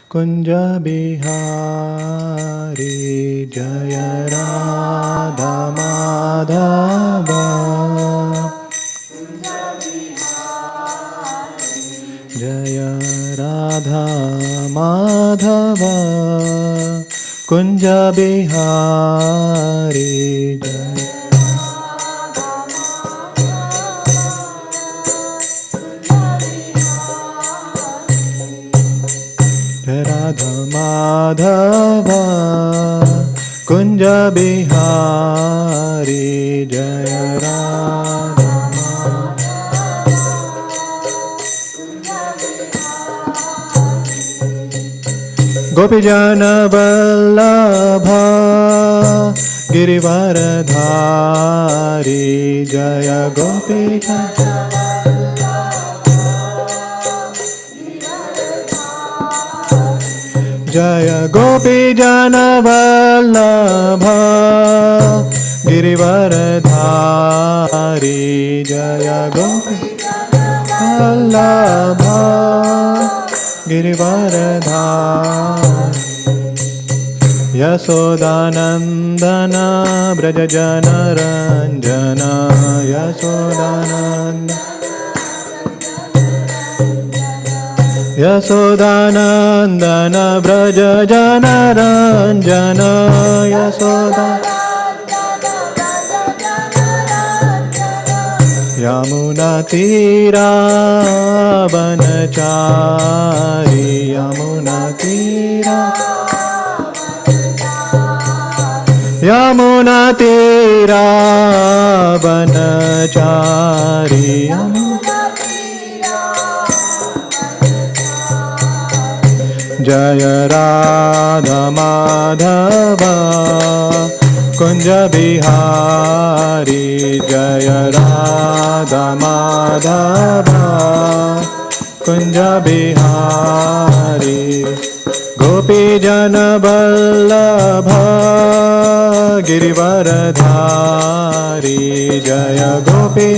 Kunja Bihari Jaya Radha Madhava Jaya Radha Madhava Kunja Bihari Jaya Radha Madhava Kunja Bihari Jaya Radha Gopijana Vallabha Girivaradhari Jaya Gopijana Jaya Gopijana Vallabha Girivaradhari Jaya Gopijana Vallabha Girivaradhari Yasodanandana Brajajana Ranjana Yasodananda Yasodanandana Brajajana Ranjana Yamuna Tira Vanachari Yamuna Tira Yamuna Tira Vanachari Jaya Radha Madhava Kunja Bihari Jaya Radha Madhava Kunja Bihari Gopijana Vallabha Girivaradhari Jaya Gopi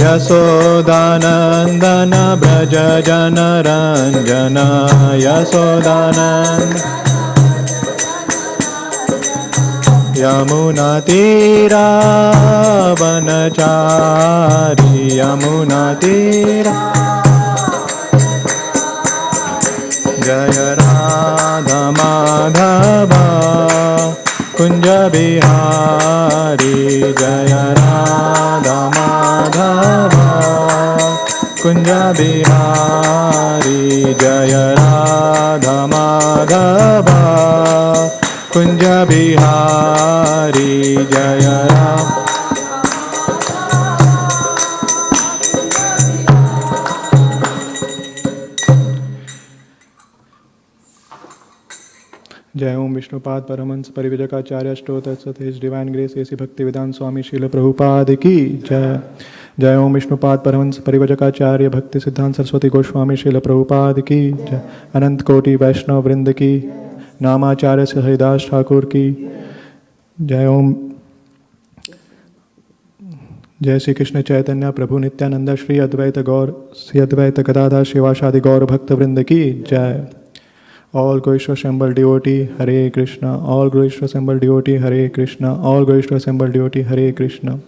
Yasodanandana Brajajana Ranjana Yasodananda Yamuna Tira Vanachari Yamuna Tira Jaya Radha Madhava Kunja Bihari Jaya Radha Madhava Kunja Bihari Jaya Radha Madhava Kunja Bihari Jaya Radha Jai Om Vishnupad Paramahansa Parivijakacarya Ashtotat His Divine Grace A.C. Bhaktivedanta Swami Srila Prabhupada Ki Jai. Jai Om Vishnupad Paramahansa Parivijakacarya Bhakti Siddhanta Saraswati Goswami Srila Prabhupada Ki Jai. Anant Koti Vaishnav Vrinda Ki Namacharya Haridas Thakur Ki Jai Om. Jai Sri Krishna Chaitanya Prabhu Nityananda Shri Advaita Gaur Sri Advaita Gadadhar Shivashadi Gaur Bhakta Vrinda Ki Jai. All glorious assembled devotee, Hare Krishna. All glorious assembled devotee, Hare Krishna. All glorious assembled devotee, Hare Krishna.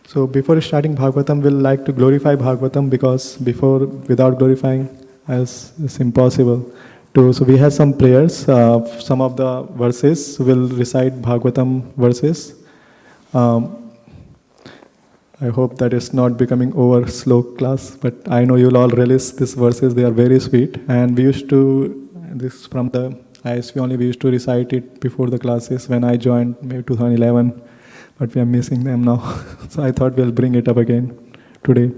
So before starting Bhagavatam, we'll like to glorify Bhagavatam because without glorifying, it's impossible. So we have some prayers. Some of the verses will recite Bhagavatam verses. I hope that it's not becoming over slow class, but I know you'll all relish these verses. They are very sweet, and we used to. This from the ISV only, we used to recite it before the classes when I joined, maybe 2011, but we are missing them now. So I thought we'll bring it up again today.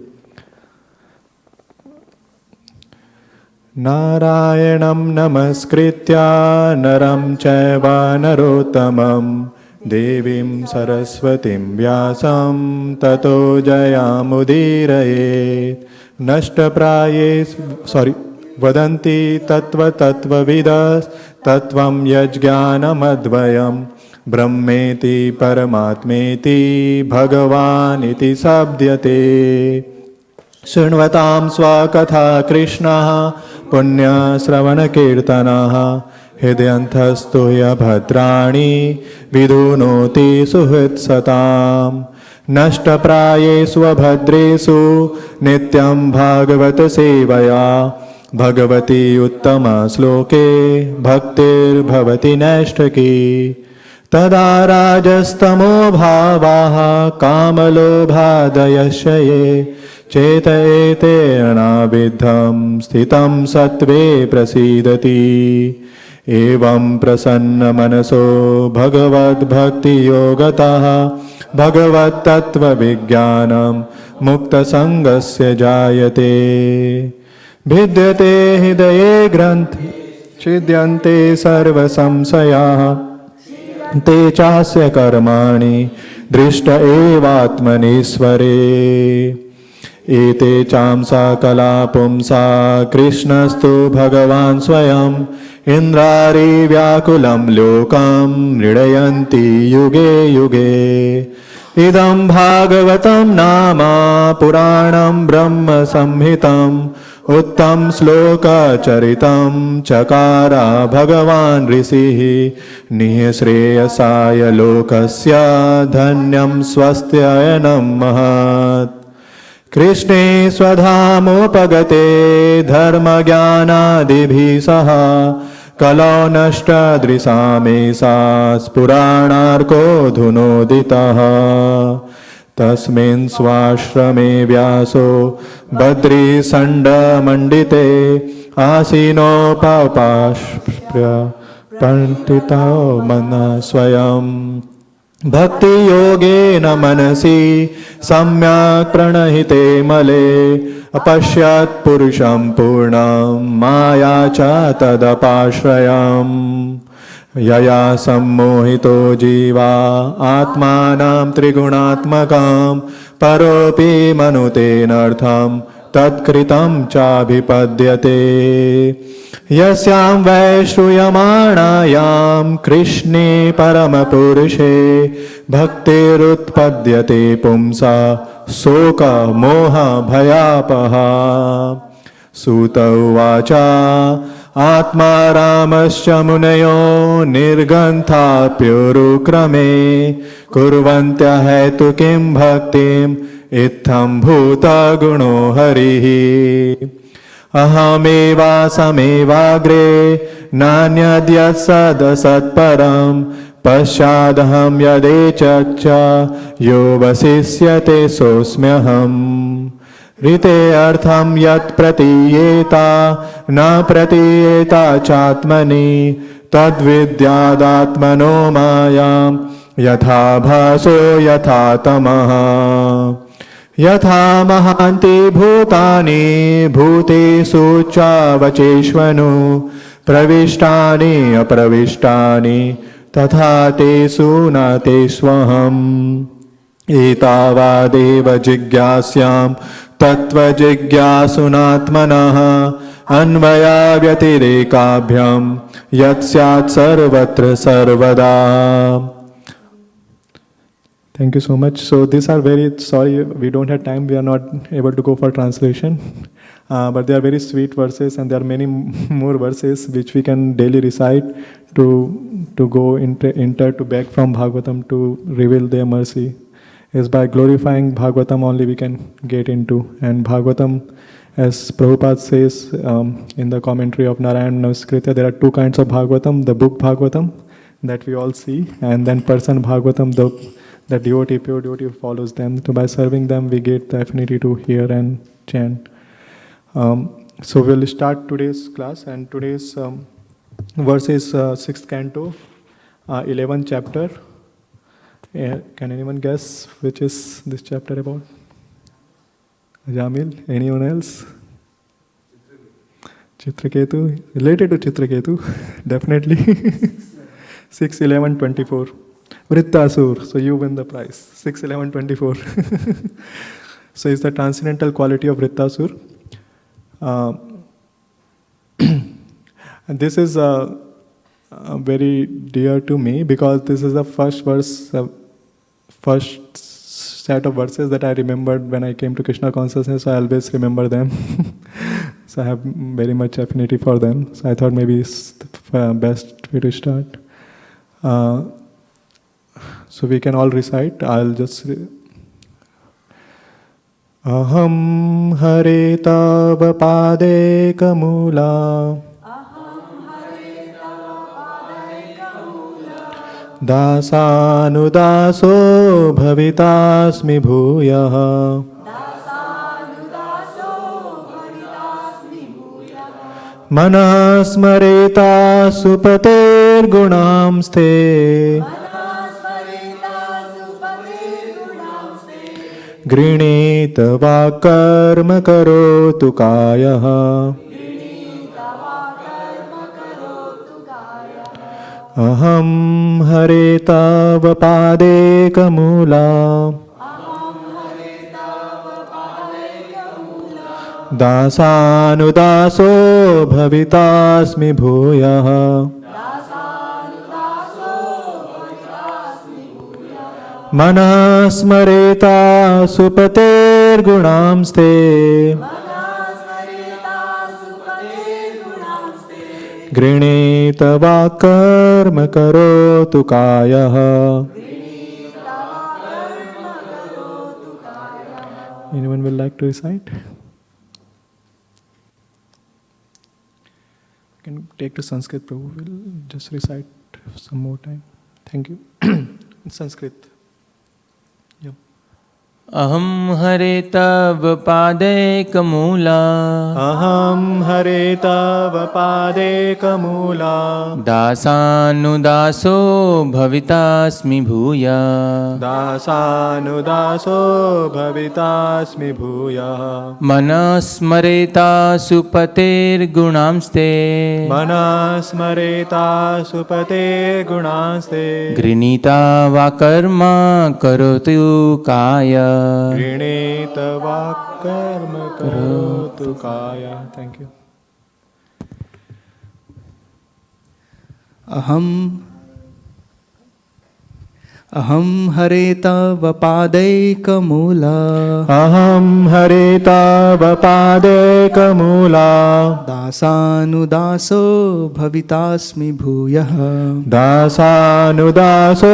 Narayanam namaskritya naram chaiva narottamam devim saraswatim vyasam tato jayamudiraye nashtaprayes vadanti tattva vidas tattvam yajnanam advayam ब्रह्मेति परमात्मेति भगवानिति शब्द्यते। शृण्वतां स्वकथा कृष्णः पुण्यश्रवणकीर्तनः हृदयन्थस्तु भद्राणि विधुनोति सुहृत्सताम्। नष्टप्रायेषु अभद्रेषु नित्यं भागवत सेवया भगवती उत्तमश्लोके भक्तिर्भवति नैष्ठिकी। तदा राजस्तमो भावाः कामलोभादयस्य ये चेतयेतेनाविद्धं स्थितं सत्त्वे प्रसीदति। एवं प्रसन्नमनसो भगवद्भक्तियोगतः भगवत्तत्त्वविज्ञानं मुक्तसङ्गस्य जायते। भिद्यते हृदये ग्रन्थ छिद्यन्ते सर्वसंशयाः ते चास्य कर्माणि दृष्ट एवात्मनीश्वरे। एते चांसा कला पुंसा कृष्णस्तु भगवान् स्वयं इन्द्रारि व्याकुलं लोकं मृडयन्ति युगे युगे। इदं भागवतं नाम पुराणं ब्रह्म संहितं उत्तम श्लोकचरितं चकार भगवान् ऋषिः निःश्रेयसाय लोकस्य धन्यं स्वस्त्ययनं महत्। कृष्णे स्वधामोपगते धर्मज्ञानादिभिः सह कलौ नष्टदृशामेषा स्फुराणार्कोऽधुनोदितः। तस्मिन् स्वाश्रमे व्यासो बद्रीषण्डमण्डिते आसीनोपपाश्य पण्डितो मनः स्वयं। भक्तियोगेन मनसि सम्यक् प्रणहिते मले अपश्यत् पुरुषं पूर्णं माया च तदपाश्रयम्। यया सम्मोहितो जीवा आत्मानं त्रिगुणात्मकं परोऽपि मनुतेनर्थं तत्कृतं चाभिपद्यते। यस्यां वै श्रूयमाणायां कृष्णे परमपुरुषे भक्तिरुत्पद्यते पुंसा शोकमोहभयापहा। सूत उवाच आत्मा रामश्च मुनयो निर्गन्थाप्युरुक्रमे कुर्वन्त्य हेतुकीं भक्तिम् इत्थं भूतगुणो हरिः। अहमेवासमेवाग्रे नान्यद्यत्सदसत्परं पश्चादहं यदेचच्च यो वसिष्यते सोऽस्म्यहम्। ऋते अर्थं यत् प्रतीयेता न प्रतीयेता चात्मनि तद्विद्यादात्मनो मायां यथा भासो यथा तमः। यथा महान्ति भूतानि भूतेषु चावचेष्वनु प्रविष्टानि अप्रविष्टानि तथा तेषु न तेष्वहम्। एतावादेव जिज्ञास्यां तत्त्वजिज्ञासुनात्मनः अन्वया व्यतिरेकाभ्यां यत् स्यात् सर्वत्र सर्वदा। Thank you so much. So these are very, sorry we don't have time, we are not able to go for translation. But they are very sweet verses and there are many more verses which we can daily recite to go enter to beg from Bhagavatam to reveal their mercy. Is by glorifying Bhagavatam only we can get into. And Bhagavatam, as Prabhupada says in the commentary of Narayana Namaskritya, there are two kinds of Bhagavatam: the book Bhagavatam that we all see, and then person Bhagavatam, the devotee, pure devotee who follows them. So by serving them, we get the affinity to hear and chant. So we'll start today's class, and today's verse is 6th canto, 11th chapter. Can anyone guess which is this chapter about? Jamil? Anyone else? Chitraketu? Related to Chitraketu? Definitely. 6, 11, 24. Vrtrasura. So you win the prize. 6, 11, 24. So it's the transcendental quality of Vrtrasura. And this is very dear to me because this is the first verse, first set of verses that I remembered when I came to Krishna consciousness. So I always remember them. So I have very much affinity for them. So I thought maybe it's the best way to start. So we can all recite. I'll just. Aham Hare Tava Pade Kamula Dasanudaso Bhavitasmi Bhuyah Manasmareta Supater Gunamste Grinit Vakarma Karotu Kayah Aham Hare Tava Pade Kamula Dasanudaso Bhavitasmi Bhuyah Manasmareta Supater Gunamste Grinita Vakarma Karotu Kayah. Anyone will like to recite? You can take to Sanskrit, Prabhu. We'll just recite some more time. Thank you. In Sanskrit. Yeah. Aham Hare Tava Pade Kamula Aham Hare Tava Pade Kamula Dasanudaso Bhavitasmi Bhuya Dasanudaso Bhavitasmi Bhuyah Manasmareta Supater Gunamste Manasmareta Supate Gunaste Grinita Vakarma Karotu Kaya Grinita Vakarma Karotu Kaya. Thank you. Aham Hare Tava Pade Kamula Aham Hare Tava Pade Kamula Dasanudaso Bhavitasmi Bhuyah Dasanudaso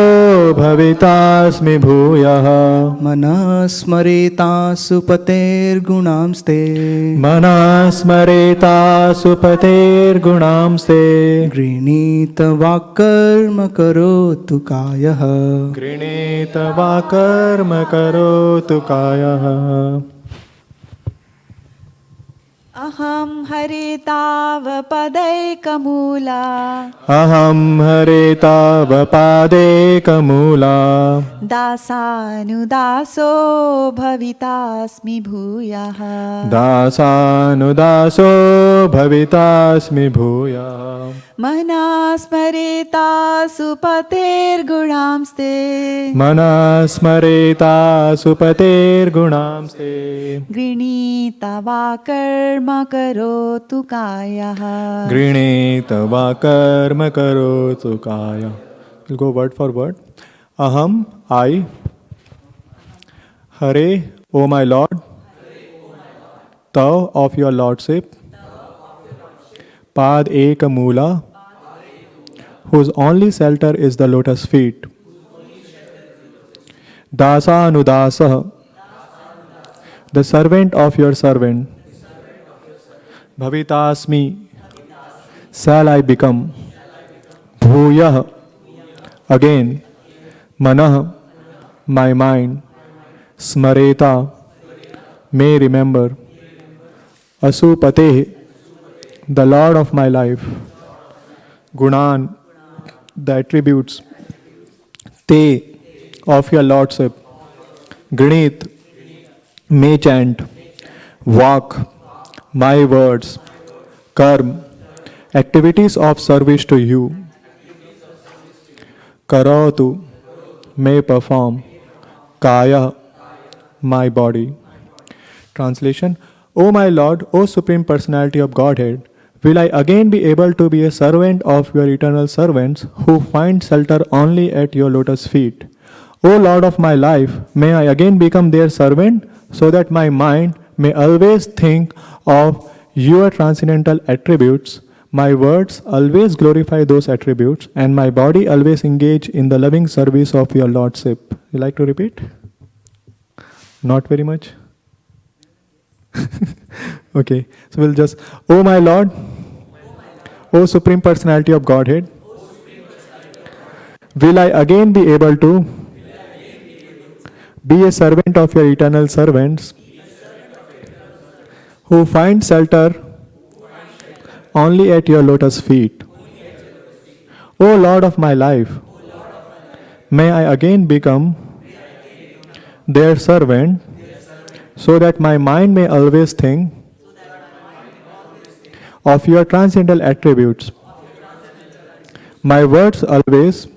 Bhavitasmi Bhuyah Manasmareta Supater Gunamste Manasmareta Supater Gunamste Grinita Vakarma Karotu Kayah Grinita Vakarma Karotu Kayah. Aham Hare Tava Pade Kamula Aham Hare Tava Pade Kamula Dasanudaso Bhavitasmi Bhuyah Dasanudaso Bhavitasmi Bhuyah Manasmareta Supater Gunamste Manasmareta Supater Gunamste Grinita Vakarma Karotu Kayah Grinita Vakarma Karotu Kaya. We'll go word for word. Aham, I. Hare, O my Lord. Tav, of your Lordship. Pad Ekamula, whose only shelter is the lotus feet. Dasa Anudasa, the servant of your servant. Bhavitasmi, shall I become. Bhuyah, again. Manah, my mind. Smareta, may remember. Asupate, the Lord of my life. Gunan, the attributes. Te, of your Lordship. Grinit, may chant. Vak, my words. Karm, activities of service to you. Karatu, may perform. Kaya, my body. Translation: O my Lord, O Supreme Personality of Godhead, Will I again be able to be a servant of your eternal servants who find shelter only at your lotus feet? O Lord of my life, may I again become their servant so that my mind may always think of your transcendental attributes, my words always glorify those attributes, and my body always engage in the loving service of your Lordship. You like to repeat? Not very much? Okay, so we'll just, O my Lord, O Supreme Personality of Godhead, will I again be able to be a servant of your eternal servants who find shelter only at your lotus feet. O Lord of my life, may I again become their servant so that my mind may always think of your transcendental attributes. My words always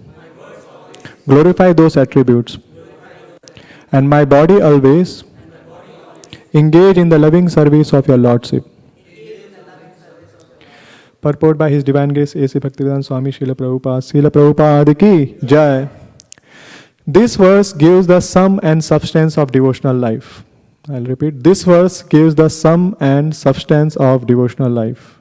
glorify those attributes, and my body always engage in the loving service of your Lordship. Purport by His Divine Grace A.C. Bhaktivedanta Swami Srila Prabhupada. Srila Prabhupada ki Jai. This verse gives the sum and substance of devotional life. I'll repeat. This verse gives the sum and substance of devotional life.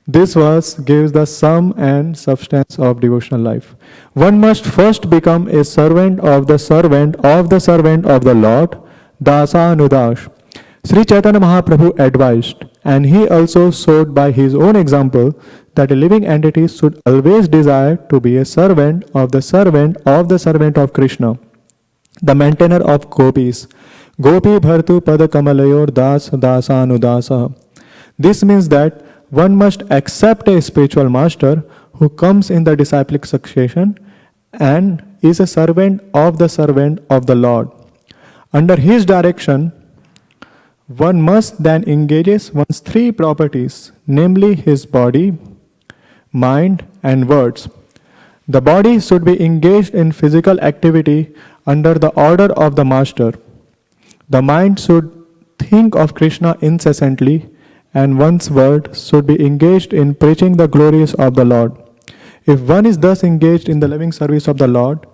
This verse gives the sum and substance of devotional life. One must first become a servant of the servant of the servant of the Lord, Dasa Anudash. Sri Chaitanya Mahaprabhu advised, and he also showed by his own example, that a living entity should always desire to be a servant of the servant of the servant of Krishna, the maintainer of gopis. Gopi bhartu pada kamalayor das dasanudasa. This means that one must accept a spiritual master who comes in the disciplic succession and is a servant of the Lord. Under his direction, one must then engages one's three properties, namely his body, mind, and words. The body should be engaged in physical activity under the order of the master. The mind should think of Krishna incessantly, and one's word should be engaged in preaching the glories of the Lord. If one is thus engaged in the loving service of the Lord,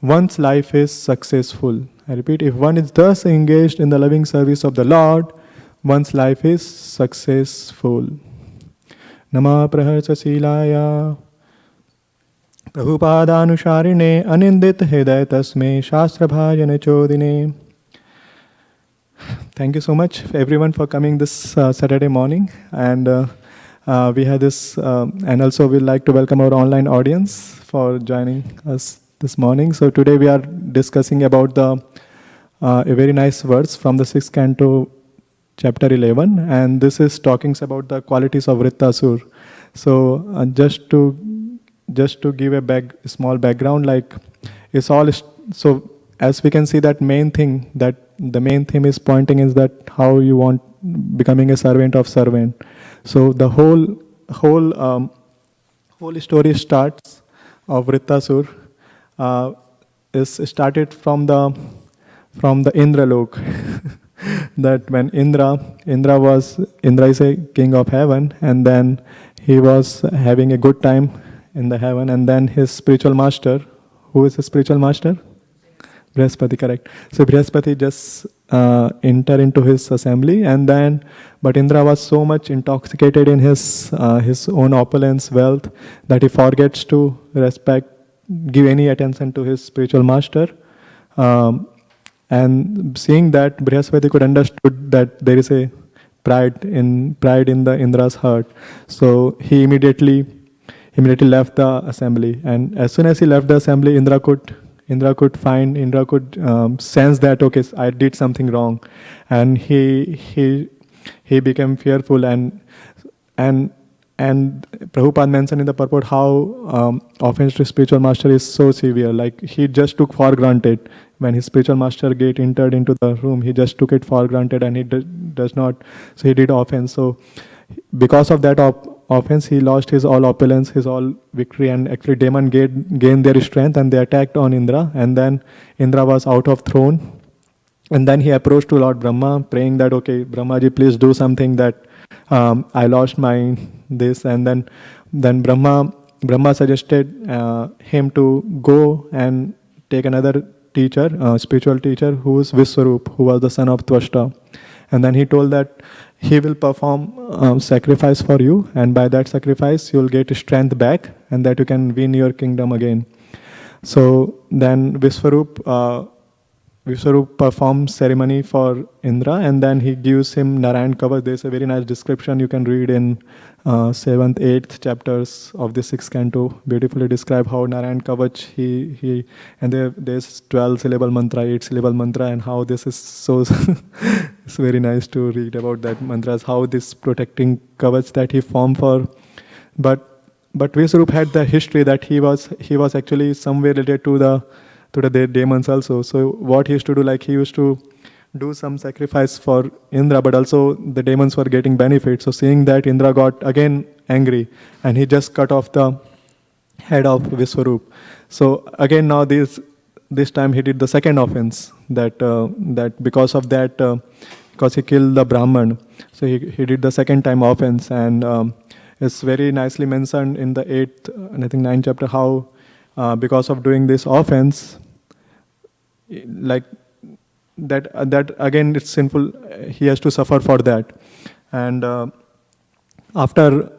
one's life is successful. I repeat, if one is thus engaged in the loving service of the Lord, one's life is successful. Nama praharsa silaya Prabhupada-anusharine anindit hridaya tasme shastra bhajana chodine. Thank you so much everyone for coming this Saturday morning, and we had this and also we'd like to welcome our online audience for joining us this morning. So today we are discussing about a very nice verse from the 6th canto, chapter 11, and this is talking about the qualities of Vrtrasura. So just to give a small background, like it's all so as we can see that the main theme is pointing is that how you want becoming a servant of servant. So the whole story starts of Vrtrasura is started from the Indralok. That when Indra is a king of heaven, and then he was having a good time in the heaven, and then his spiritual master, who is his spiritual master? Brihaspati, correct. So Brihaspati just entered into his assembly, and then, but Indra was so much intoxicated in his own opulence, wealth, that he forgets to give any attention to his spiritual master. And seeing that, Brihaspati could understood that there is a pride in the Indra's heart. So he immediately left the assembly, and as soon as he left the assembly, Indra could sense that, okay, I did something wrong, and he became fearful, and Prabhupada mentioned in the purport how offense to spiritual master is so severe. Like he just took for granted when his spiritual master entered into the room, he just took it for granted, and he does not. So he did offense. So because of that offense, he lost his all opulence, his all victory, and actually demon gained their strength, and they attacked on Indra, and then Indra was out of throne, and then he approached to Lord Brahma, praying that, okay, Brahmaji, please do something that I lost my this, and then Brahma suggested him to go and take another teacher, spiritual teacher, who is Viswarup, who was the son of Tvashta. And then he told that he will perform sacrifice for you, and by that sacrifice you will get strength back, and that you can win your kingdom again. So then Viswarup performs ceremony for Indra, and then he gives him Narayan Kavach. There's a very nice description you can read in 7th, 8th chapters of the 6th canto. Beautifully describe how Narayan Kavach, he and there's 12 syllable mantra, 8 syllable mantra, and how this is so, it's very nice to read about that mantras, how this protecting Kavach that he formed for. But Viswarup had the history that he was actually somewhere related to the demons also. So what he used to do, like he used to do some sacrifice for Indra, but also the demons were getting benefit. So seeing that, Indra got again angry, and he just cut off the head of Viswarup. So again now this time he did the second offense, that because of that, because he killed the Brahman, so he did the second time offense. And it's very nicely mentioned in the 8th and I think 9th chapter how because of doing this offense, like that again it's sinful, he has to suffer for that. And after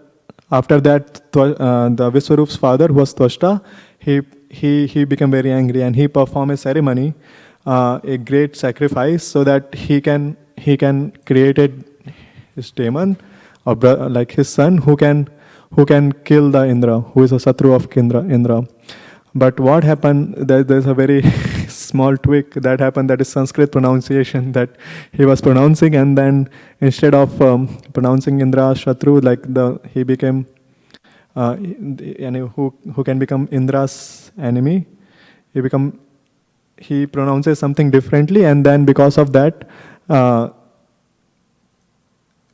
that, the Viswarup's father, who was Tvashta, he became very angry, and he performed a ceremony, a great sacrifice, so that he can create his demon, or like his son, who can kill the Indra, who is a Satru of Indra. But what happened, there's a very small tweak that happened, that is Sanskrit pronunciation that he was pronouncing, and then instead of pronouncing Indra Shatru, like he became who can become Indra's enemy, he pronounces something differently, and then because of that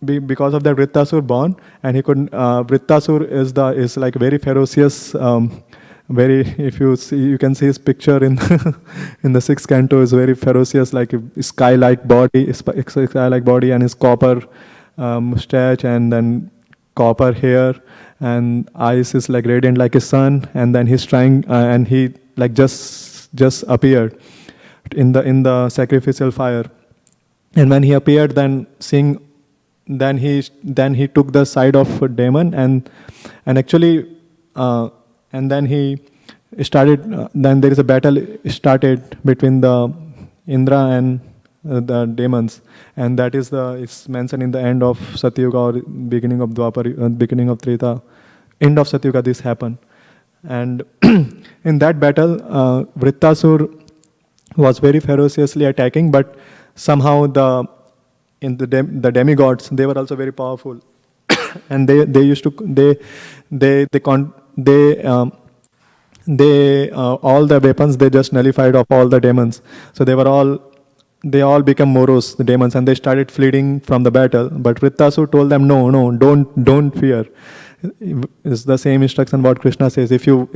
Vrtrasura born, and he could Vrtrasura is like very ferocious, if you see, you can see his picture in in the 6th canto, is very ferocious, like a sky-like body, and his copper mustache, and then copper hair, and eyes is like radiant like a sun, and then he's trying and he like just appeared in the sacrificial fire. And when he appeared, then he took the side of a demon, and actually and then he started. Then there is a battle started between the Indra and the demons, and that is it's mentioned in the end of Satyuga or beginning of Dwapar, beginning of Treta, end of Satyuga. This happened, and in that battle, Vrtrasura was very ferociously attacking, but somehow the demigods, they were also very powerful, and they used to all the weapons they just nullified of all the demons. So they all become morose, the demons, and they started fleeing from the battle. But Vrtrasura told them, no, don't fear. It's the same instruction what Krishna says. If you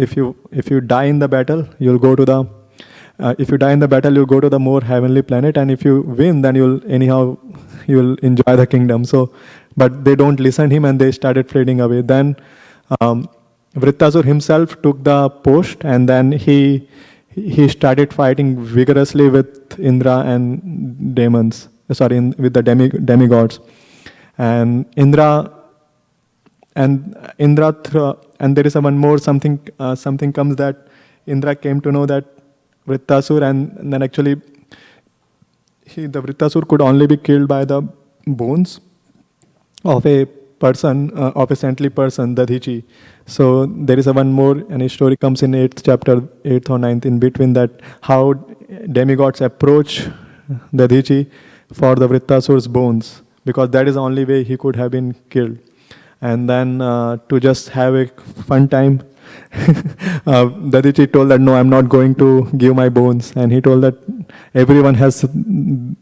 die in the battle, you'll go to the more heavenly planet, and if you win, then you'll enjoy the kingdom. So, but they don't listen to him, and they started fleeing away. Then Vrtrasura himself took the post, and then he started fighting vigorously with Indra and demons. With the demigods, and Indra. And there is one more something comes that Indra came to know that Vrtrasura, and then actually the Vrtrasura could only be killed by the bones of a person, of a saintly person, Dadhichi. So there is one more, and a story comes in 8th chapter, 8th or 9th, in between, that how demigods approach Dadhichi for the Vrtrasura's bones, because that is the only way he could have been killed. And then to just have a fun time, Dadhichi told that, no, I'm not going to give my bones. And he told that everyone has,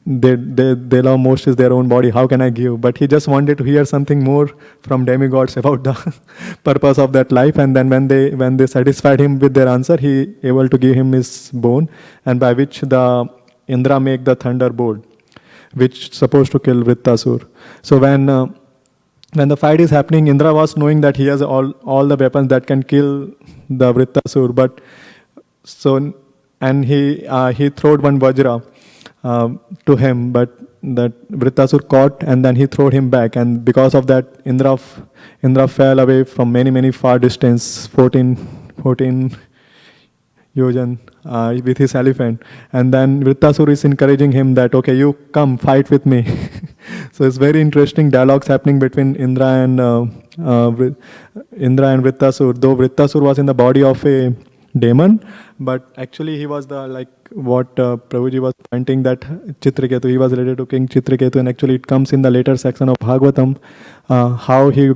they love most is their own body. How can I give? But he just wanted to hear something more from demigods about the purpose of that life. And then when they satisfied him with their answer, he able to give him his bone, and by which the Indra make the thunderbolt, which supposed to kill Vrtrasura. So when when the fight is happening, Indra was knowing that he has all the weapons that can kill the Vrtrasura, but so and he throwed one Vajra to him, but that Vrtrasura caught and then he threw him back, and because of that Indra fell away from many far distance, 14 yojan with his elephant, and then Vrtrasura is encouraging him that okay, you come fight with me. So it's very interesting dialogues happening between Indra and Vrtrasura. Though Vrtrasura was in the body of a demon, but actually he was the like what Prabhuji was pointing that Chitraketu, he was related to King Chitraketu, and actually it comes in the later section of Bhagavatam how he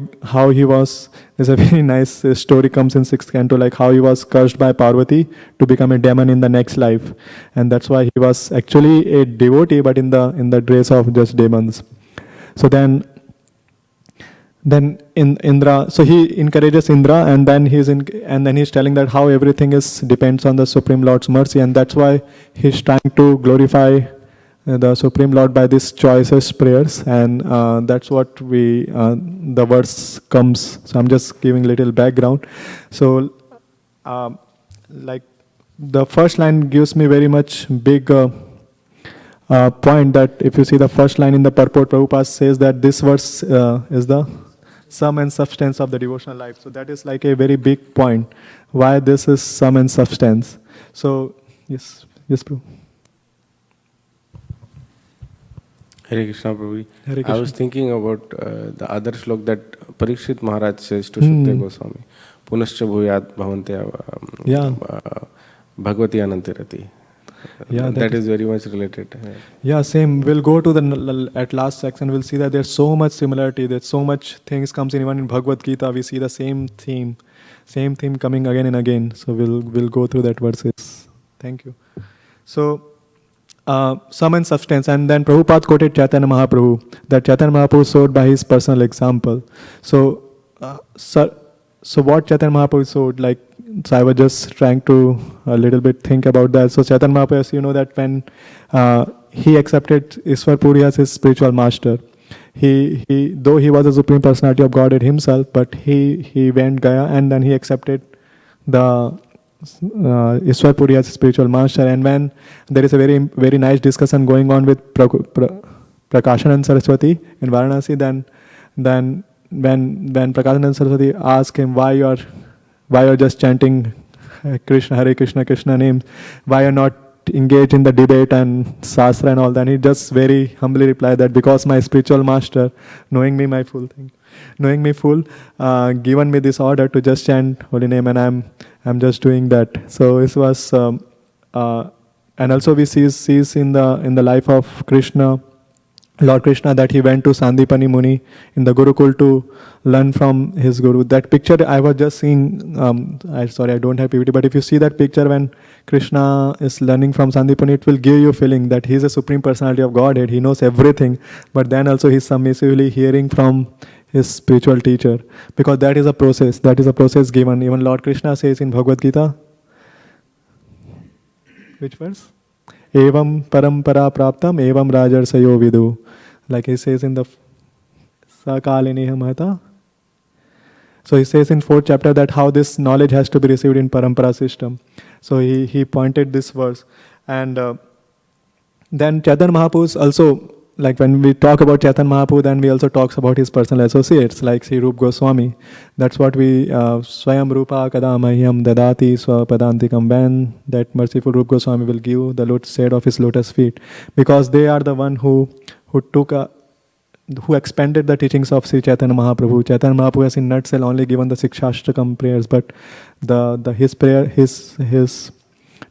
was. There's a very nice story comes in 6th canto, like how he was cursed by Parvati to become a demon in the next life, and that's why he was actually a devotee, but in the dress of just demons. So then in Indra, so he encourages Indra, and then he's telling that how everything is depends on the Supreme Lord's mercy, and that's why he's trying to glorify the Supreme Lord by these choicest prayers, and that's what the verse comes. So I'm just giving little background. So like the first line gives me very much big point that if you see the first line in the purport, Prabhupada says that this verse is the sum and substance of the devotional life. So that is like a very big point. Why this is sum and substance. So yes, Prabhu. Hare Krishna, Prabhu. Hare I Krishna. was thinking about the other slok that Parikshit Maharaj says to Sukdev Goswami. Punascha bhuyat bhavante Yeah. bhagavati anantirati. Yeah, that is very much related. Yeah, same. We'll go to at last section. We'll see that there's so much similarity. There's so much things comes in even in Bhagavad Gita. We see the same theme coming again and again. So we'll go through that verses. Thank you. So sum and substance, and then Prabhupada quoted Chaitanya Mahaprabhu that Chaitanya Mahaprabhu showed by his personal example. So what Chaitanya Mahaprabhu showed, like, so I was just trying to a little bit think about that. So Chaitanya Mahaprabhu, as you know, that when he accepted Ishwar Puri as his spiritual master, he though he was a supreme personality of Godhead himself, but he went Gaya and then he accepted the Ishwar Puri as spiritual master. And when there is a very very nice discussion going on with Prakashanand Saraswati in Varanasi, then when Prakashanand Saraswati asked him why you're just chanting Krishna, Hare Krishna, Krishna names, why you're not engaged in the debate and Shastra and all that, he just very humbly replied that because my spiritual master, knowing me full, given me this order to just chant holy name, and I'm just doing that. So it was, and also we sees in the life of Krishna, Lord Krishna, that he went to Sandipani Muni in the Gurukul to learn from his guru. That picture I was just seeing, I don't have PPT, but if you see that picture when Krishna is learning from Sandipani, it will give you a feeling that he is a supreme personality of Godhead, he knows everything, but then also he's submissively hearing from his spiritual teacher, because that is a process given. Even Lord Krishna says in Bhagavad Gita, which verse? Evam parampara praptam evam rajarsayo vidu. Like he says in the Sakaliniha Mahata. So he says in 4th chapter that how this knowledge has to be received in parampara system. So he pointed this verse. And then Chaitanya Mahaprabhu also, like when we talk about Chaitanya Mahaprabhu, then we also talks about his personal associates, like Sri Rupa Goswami. That's what we, Swayam Rupa Kadamahyam Dadati Swapadantikam, when that merciful Rupa Goswami will give the shade of his lotus feet. Because they are the one who expanded the teachings of Sri Chaitanya Mahaprabhu. Chaitanya Mahaprabhu has in nutshell only given the Sikshashtakam prayers, but his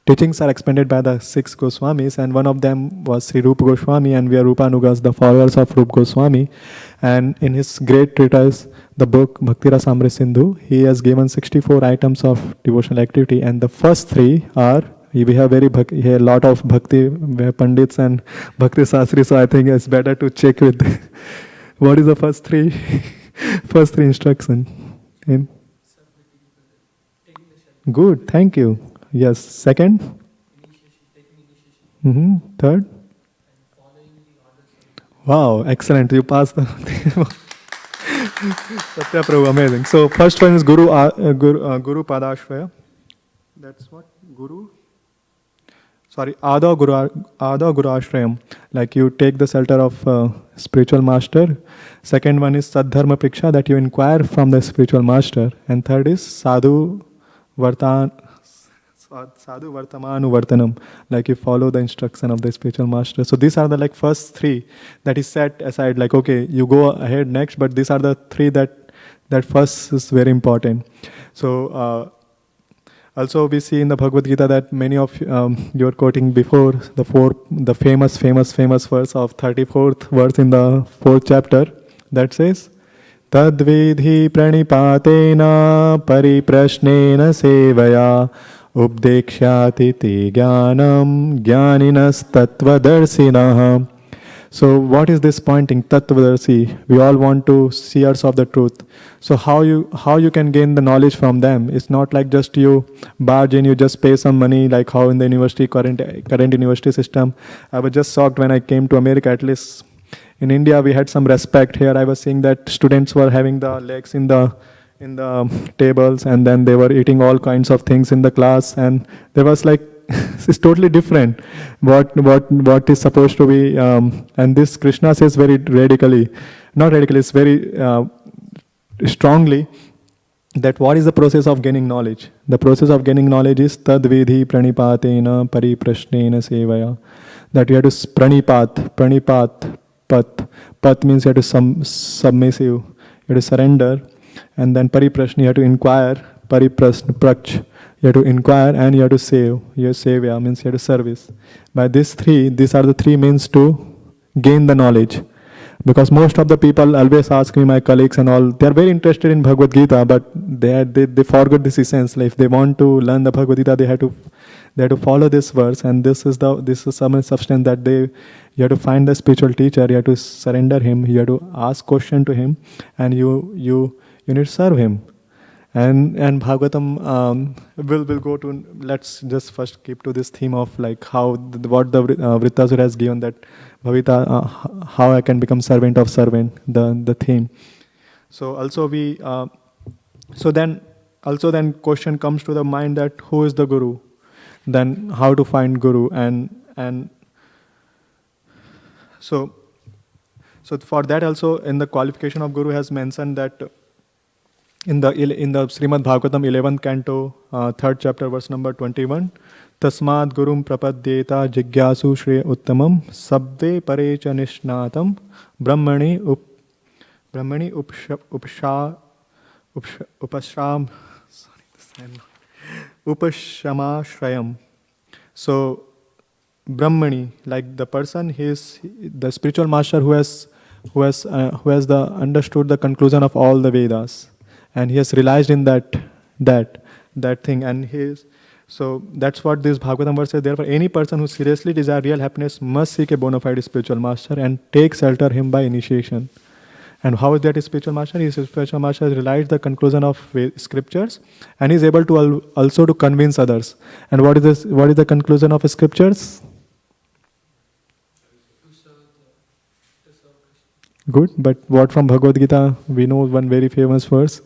teachings are expanded by the 6 Goswamis, and one of them was Sri Rupa Goswami, and we are Rupanugas, the followers of Rupa Goswami. And in his great treatise, the book Bhakti Rasamrita Sindhu, he has given 64 items of devotional activity, and the first 3 are, we have a lot of Bhakti Pandits and Bhakti Sastri, so I think it's better to check with what is the first 3 first 3 instruction. Good, thank you. Yes, second. Third. Wow, excellent. You passed the Satya Prabhu, amazing. So first one is Guru Padashraya. That's what Guru. Sorry, Ada Guru Ashrayam. Like you take the shelter of spiritual master. Second one is Sadharma Priksha, that you inquire from the spiritual master. And third is Vartamanu Vartanam, like you follow the instruction of the spiritual master. So these are the like first three that is set aside. Like okay, you go ahead next, but these are the three that first is very important. So. Also, we see in the Bhagavad Gita that many of you are quoting before the famous verse of 34th verse in the 4th chapter that says, Tadvidhi pranipatena pariprashnena sevaya ubdekshyati te jnanam jnaninas tattvadarsinah. So what is this pointing? Tattvadarsi. We all want to seers of the truth. So how you can gain the knowledge from them? It's not like just you barge in, you just pay some money, like how in the current university system. I was just shocked when I came to America. At least in India we had some respect. Here I was seeing that students were having the legs in the tables, and then they were eating all kinds of things in the class, and there was like it's totally different what is supposed to be, and this Krishna says very it's very strongly that what is the process of gaining knowledge. The process of gaining knowledge is tadvidhi pranipatena pariprashnena sevaya, that you have to pranipat pat means you have to submissive, you have to surrender, and then pariprashna, you have to inquire, prach, you have to inquire, and you have to save. Your sevya means you have to service. By these are the three means to gain the knowledge. Because most of the people always ask me, my colleagues and all, they are very interested in Bhagavad Gita, but they forgot this essence. Like if they want to learn the Bhagavad Gita, they have to follow this verse, and this is some substance that you have to find the spiritual teacher, you have to surrender him, you have to ask question to him, and you need to serve him. And Bhagavatam will go to, let's just first keep to this theme of like what the Vrtrasura has given, that Bhavita, how I can become servant of servant, the theme. So also then question comes to the mind that who is the Guru, then how to find Guru, and so for that also in the qualification of Guru has mentioned that in the Srimad Bhagavatam 11th canto, 3rd chapter, verse number 21, Tasmad Gurum Prapadyeta Jigyasu Shri Uttamam Sabve Parecha Nishnatam Brahmani Upashamashrayam. So Brahmani, like the person, he is the spiritual master who has understood the conclusion of all the Vedas, and he has realized in that thing, and so that's what this Bhagavatam verse says. Therefore, any person who seriously desires real happiness must seek a bona fide spiritual master and take shelter him by initiation. And how is that a spiritual master? His spiritual master has realized the conclusion of scriptures, and is able to also to convince others. And what is this? What is the conclusion of scriptures? Good, but what from Bhagavad Gita? We know one very famous verse.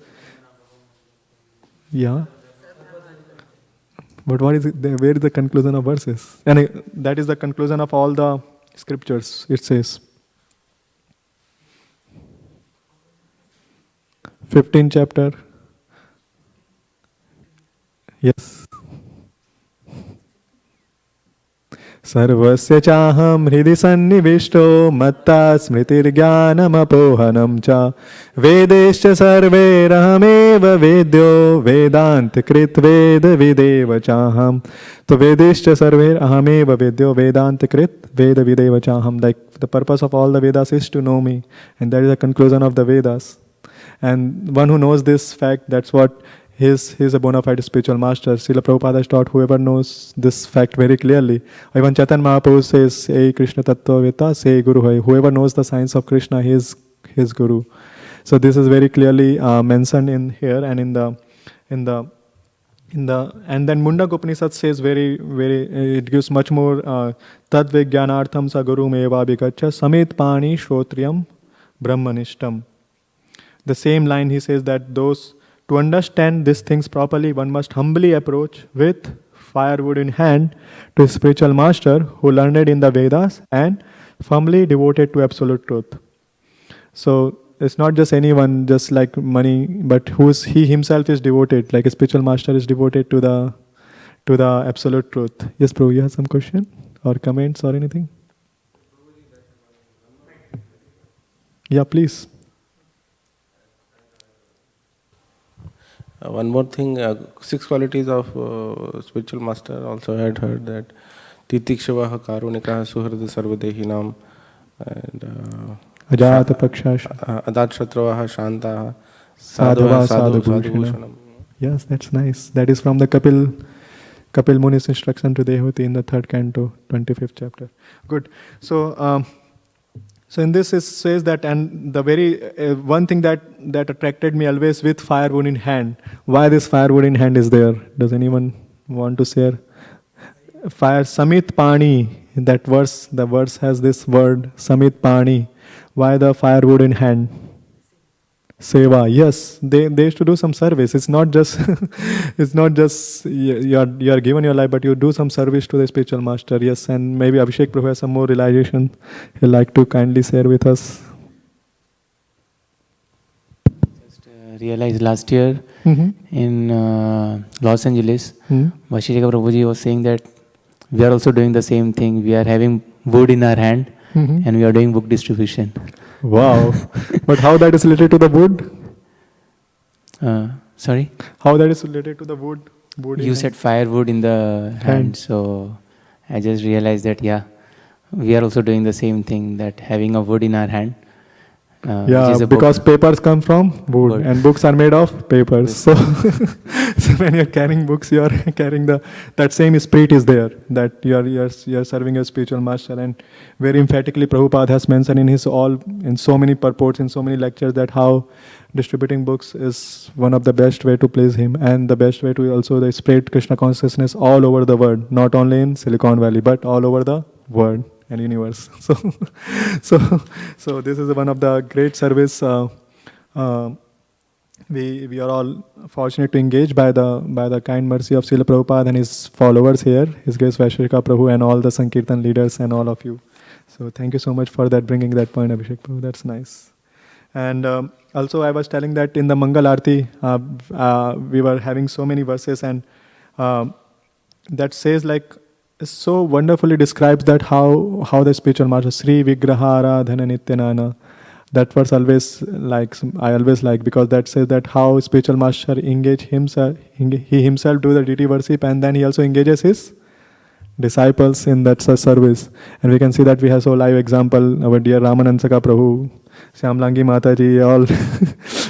Yeah. But what is it? Where is the conclusion of verses? And that is the conclusion of all the scriptures, it says. 15th chapter. Yes. Sarvasya chaham hridi sannivishto matta smritirjnanamohanam cha vedescha sarverahameva vedyo vedantikrit veda videva chaham. So vedescha sarverahameva vedyo vedantikrit veda videva chaham. Like the purpose of all the Vedas is to know me, and that is the conclusion of the Vedas. And one who knows this fact, that's what he is a bona fide spiritual master. Srila Prabhupada has taught whoever knows this fact very clearly. Even Chaitanya Mahaprabhu says, "Hey Krishna Tattva Veta, say Guru hai." Whoever knows the science of Krishna, he is his Guru. So this is very clearly mentioned in here, and in the and then Mundaka Upanishad says very it gives much more tad vijnanartham sa guru meva bhikaccha samit pani shrotriyam brahmanishtam. The same line he says that those to understand these things properly, one must humbly approach with firewood in hand to a spiritual master who learned in the Vedas and firmly devoted to absolute truth. So it's not just anyone, just like money, but he himself is devoted, like a spiritual master is devoted to the absolute truth. Yes, Prabhu, you have some question or comments or anything? Yeah, please. One more thing, 6 qualities of spiritual master. Also, I had heard that Titikshavaha Karunikaha Suhrada Sarvadehinam and Ajata Pakshash Adatshratravaha Shantaha Sadhava Sadhu Sadhubhushanam. Yes, that's nice. That is from the Kapil Muni's instruction to Dehuti in the 3rd canto, 25th chapter. Good. So, so in this it says that, and the very one thing that attracted me always with firewood in hand. Why this firewood in hand is there? Does anyone want to share? Fire Samit Pani. That verse, the verse has this word Samit Pani. Why the firewood in hand? Seva. Yes, they used to do some service. It's not just you are given your life, but you do some service to the spiritual master. Yes, and maybe Abhishek Prabhu has some more realization he'd like to kindly share with us. Just realized last year in Los Angeles, Vashishika Prabhuji was saying that we are also doing the same thing. We are having wood in our hand and we are doing book distribution. Wow. But how that is related to the wood? Sorry? How that is related to the wood? You said firewood in the hand, so I just realized that, yeah, we are also doing the same thing, that having a wood in our hand. Yeah, because papers come from wood and books are made of papers. So, so when you're carrying books, you are carrying that same spirit is there, that you are serving a spiritual master. And very emphatically Prabhupada has mentioned in so many purports, in so many lectures, that how distributing books is one of the best way to please him, and the best way to also spread Krishna consciousness all over the world, not only in Silicon Valley, but all over the world and universe. So this is one of the great service we are all fortunate to engage by the kind mercy of Srila Prabhupada and his followers here, His Grace Vaisheshika Prabhu and all the Sankirtan leaders and all of you. So thank you so much for that, bringing that point, Abhishek Prabhu. That's nice. And also I was telling that in the Mangal Aarti, we were having so many verses, and that says like, so wonderfully describes that how the spiritual master Sri Vigrahara Dhana Nityanana, that verse I always like, because that says that how spiritual master engage himself, he himself do the deity worship, and then he also engages his disciples in that service. And we can see that we have so live example, our dear Ramanansaka Prabhu, Syamlangi Mataji, all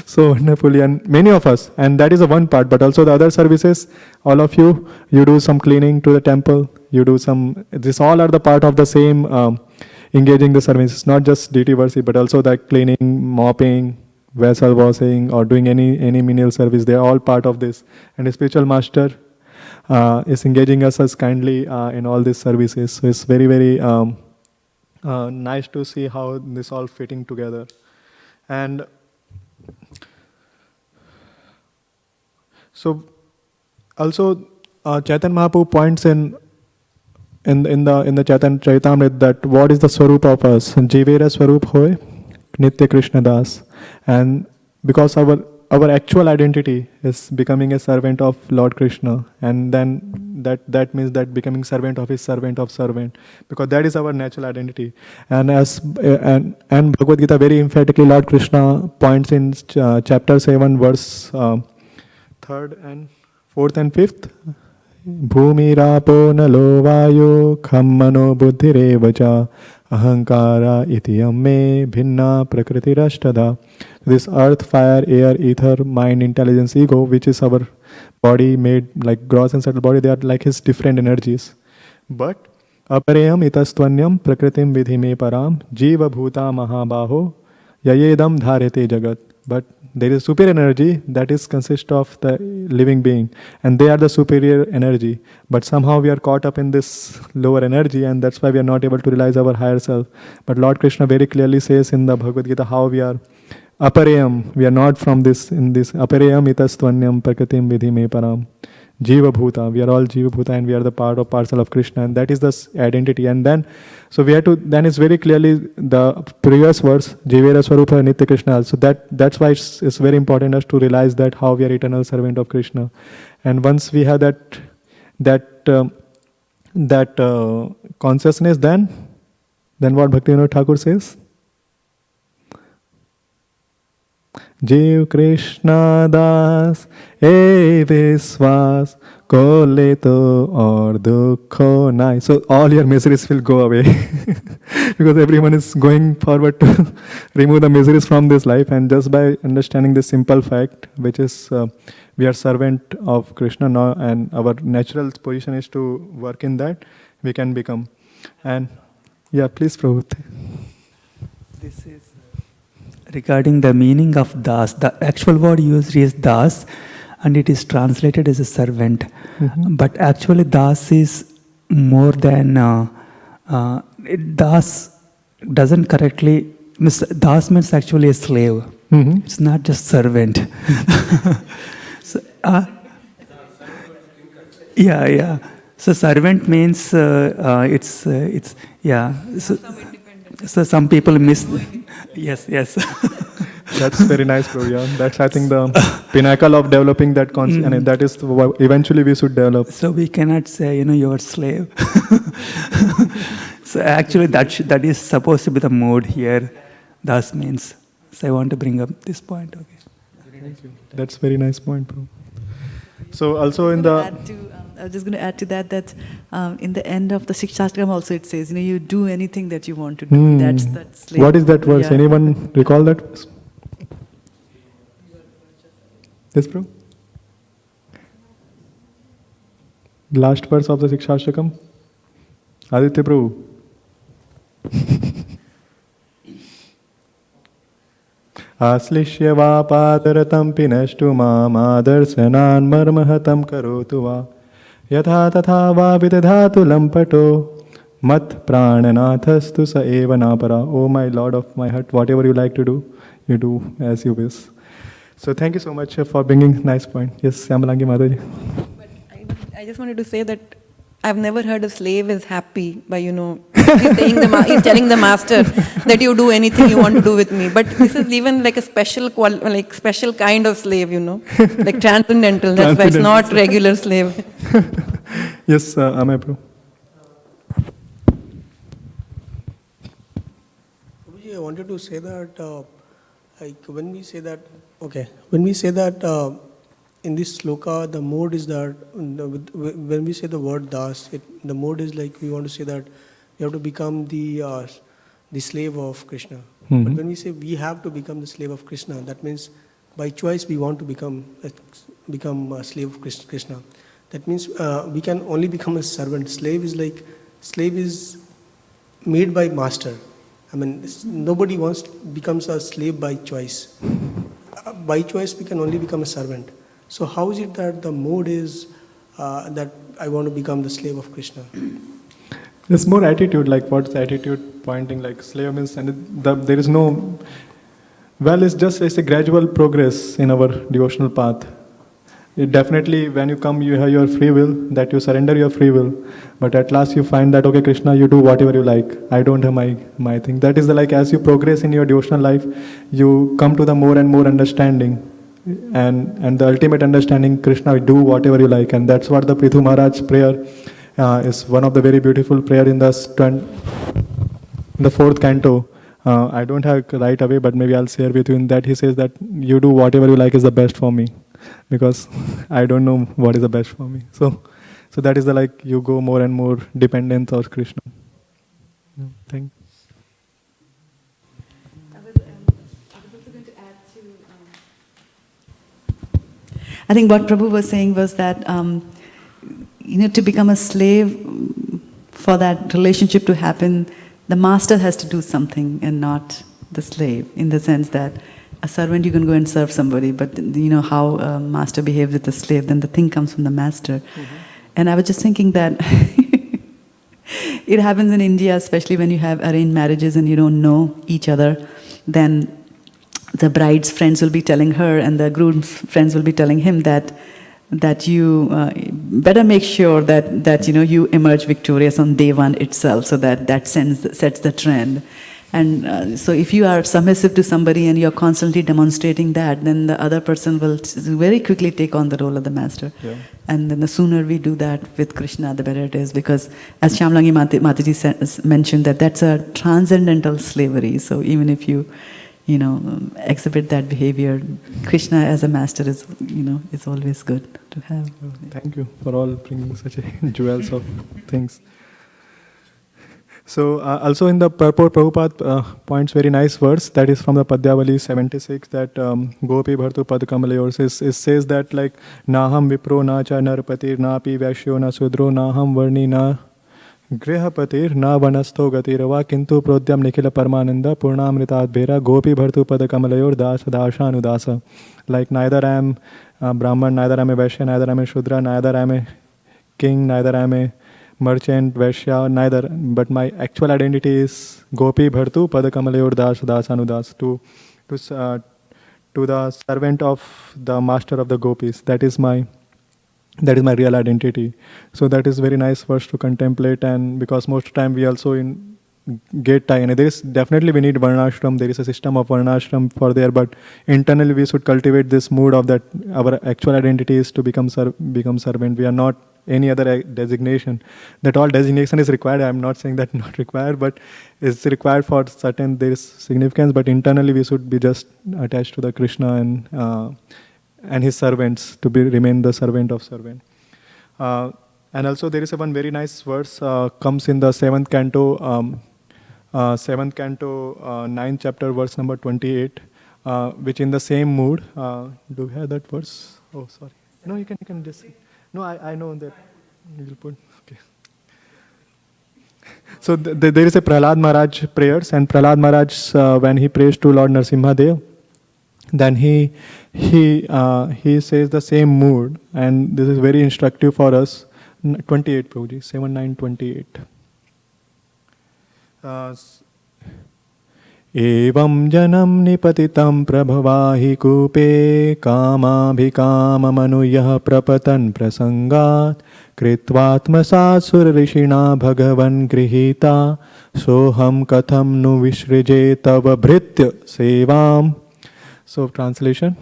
so wonderfully, and many of us. And that is the one part, but also the other services, all of you do some cleaning to the temple, you do some, this all are the part of the same engaging the service. It's not just deity worship, but also the cleaning, mopping, vessel washing, or doing any menial service. They are all part of this. And the spiritual master is engaging us as kindly in all these services. So it's very, very nice to see how this all fitting together. And so also Chaitanya Mahaprabhu points in the Chaitanya Charitamrita that what is the Swarup of us? Jivera Swarup hoy Nitya Krishna Das. And because our actual identity is becoming a servant of Lord Krishna, and then that means that becoming servant of his servant of servant, because that is our natural identity. And and Bhagavad Gita very emphatically Lord Krishna points in chapter 7 verse 3rd and 4th and 5th, Bhumi Rapo Nalo Vayo Khammano Buddhirevacha Ahankara Itiyam Me Bhinna Prakriti Rashtada. This earth, fire, air, ether, mind, intelligence, ego, which is our body made like gross and subtle body, they are like his different energies. But apareyam itastvanyam prakritim vidhime param jiva bhuta mahabaho yayedam dharete jagat. But there is superior energy that is consist of the living being, and they are the superior energy. But somehow we are caught up in this lower energy, and that's why we are not able to realize our higher self. But Lord Krishna very clearly says in the Bhagavad Gita how we are Aparayam, we are not from this, in this. Aparayam itastvanyam prakatim vidhi me param. Jiva Bhuta, we are all Jiva Bhuta and we are the part of parcel of Krishna, and that is the identity. And then, so we have to, then it's very clearly the previous verse, Jivera Swarupa Nitya Krishna. So that's why it's very important us to realize that how we are eternal servant of Krishna. And once we have that consciousness, then what Bhaktivinoda Thakur says? Jiv Krishna Das E Viswas Koleto or Dukho Nai. So all your miseries will go away because everyone is going forward to remove the miseries from this life, and just by understanding this simple fact, which is we are servant of Krishna now, and our natural position is to work in that, we can become. And yeah, please Prabhu. This is regarding the meaning of das. The actual word used is das, and it is translated as a servant. Mm-hmm. But actually, das is more than das doesn't correctly. Das means actually a slave. Mm-hmm. It's not just servant. So, yeah. So servant means it's yeah. So some people miss. Yes. That's very nice, bro. Yeah, that's I think the pinnacle of developing that concept, and that is what eventually we should develop. So we cannot say, you're a slave. So actually, that is supposed to be the mode here. Das means. So I want to bring up this point. Okay. Thank you. That's very nice point, bro. So also in the. I was just going to add to that in the end of the Shikshashtakam also it says, you do anything that you want to do. That's slave. What is that verse? Yeah. Anyone recall that verse? Yes, bro? Last verse of the Shikshashtakam? Aditya Prabhu. Aslishya va padaratam pinashtu mam adarsanan marmahatam karotu va yatha tatha va vidadhatu lampato mat prananathastu sa eva napara. Oh my Lord of my heart, whatever you like to do, you do as you wish. So thank you so much for bringing nice point. Yes, Yamalangi Mataji. But I just wanted to say that I've never heard a slave is happy by, he's telling the master that you do anything you want to do with me. But this is even like a special kind of slave, like transcendental. That's why it's not regular slave. Yes, Amay Prabhu. I wanted to say that, when we say that in this sloka, the mode is that, when we say the word das, the mode is like we want to say that we have to become the slave of Krishna. Mm-hmm. But when we say we have to become the slave of Krishna, that means by choice we want to become a slave of Krishna. That means we can only become a servant. Slave is made by master. I mean, nobody becomes a slave by choice. By choice, we can only become a servant. So how is it that the mode is that I want to become the slave of Krishna? There's more attitude, like what's the attitude pointing, like slave means, and there is no, it's a gradual progress in our devotional path. It definitely, when you come, you have your free will, that you surrender your free will. But at last you find that, okay, Krishna, you do whatever you like. I don't have my thing. That is as you progress in your devotional life, you come to the more and more understanding. And the ultimate understanding, Krishna, do whatever you like. And that's what the Prithu Maharaj's prayer is one of the very beautiful prayer in the 4th canto. I don't have it right away, but maybe I'll share with you. In that he says that you do whatever you like is the best for me. Because I don't know what is the best for me. So that is you go more and more dependent on Krishna. Yeah, thank you. I was also going to add to... I think what Prabhu was saying was that, to become a slave, for that relationship to happen, the master has to do something and not the slave, in the sense that a servant, you can go and serve somebody, but how a master behaves with a slave, then the thing comes from the master. Mm-hmm. And I was just thinking that it happens in India, especially when you have arranged marriages and you don't know each other, then the bride's friends will be telling her, and the groom's friends will be telling him that you better make sure that you emerge victorious on day one itself, so that sets the trend. And so if you are submissive to somebody and you're constantly demonstrating that, then the other person will very quickly take on the role of the master. Yeah. And then the sooner we do that with Krishna, the better it is, because as Shyamlangi Mataji mentioned, that's a transcendental slavery. So even if you exhibit that behavior, Krishna as a master is always good to have. Thank you for all bringing such a jewels of things. So also in the purport, Prabhupada points very nice verse that is from the Padyavali 76, that Gopi Bhartu Pad Kamalayor says that like Naham Vipro na cha narpatir napi vaishyo na sudro naham varni na grihapatir na vanastho gatirava kintu prodhyam nikhila parmananda purnamritat bhera Gopi Bhartu Pad Kamalayor dasa dasha anudasa. Like neither I am Brahman, neither I am a Vaishya, neither I am a Shudra, neither I am a king, neither I am a merchant, Vaishya, neither, but my actual identity is Gopi Bhartu Padakamalayur Das Dasanudas, to the servant of the master of the gopis. That is my real identity. So that is very nice verse to contemplate, and because most of the time we also get tied. And there is definitely we need varnashram. There is a system of varnashram for there, but internally we should cultivate this mood of that our actual identity is to become servant. We are not any other designation. That all designation is required. I am not saying that not required, but it's required for certain, there is significance, but internally we should be just attached to the Krishna and his servants, to remain the servant of servant. And also there is one very nice verse comes in the 7th canto, 9th chapter, verse number 28, which in the same mood. Do you have that verse? Oh, sorry. No, you can just. No, I know that you will put. Okay. So there is a Prahlad Maharaj prayers, and Prahlad Maharaj when he prays to Lord Narasimha Dev, then he says the same mood, and this is very instructive for us. 28, Prabhuji, 7-9-28. Evam janam nipatitam prabhavahi kupe kamabhikamamanuyah prapatan prasangat kritvatmasat surrishina bhagavan grihita soham katham nu vishrije tava bhritya sevam. So translation.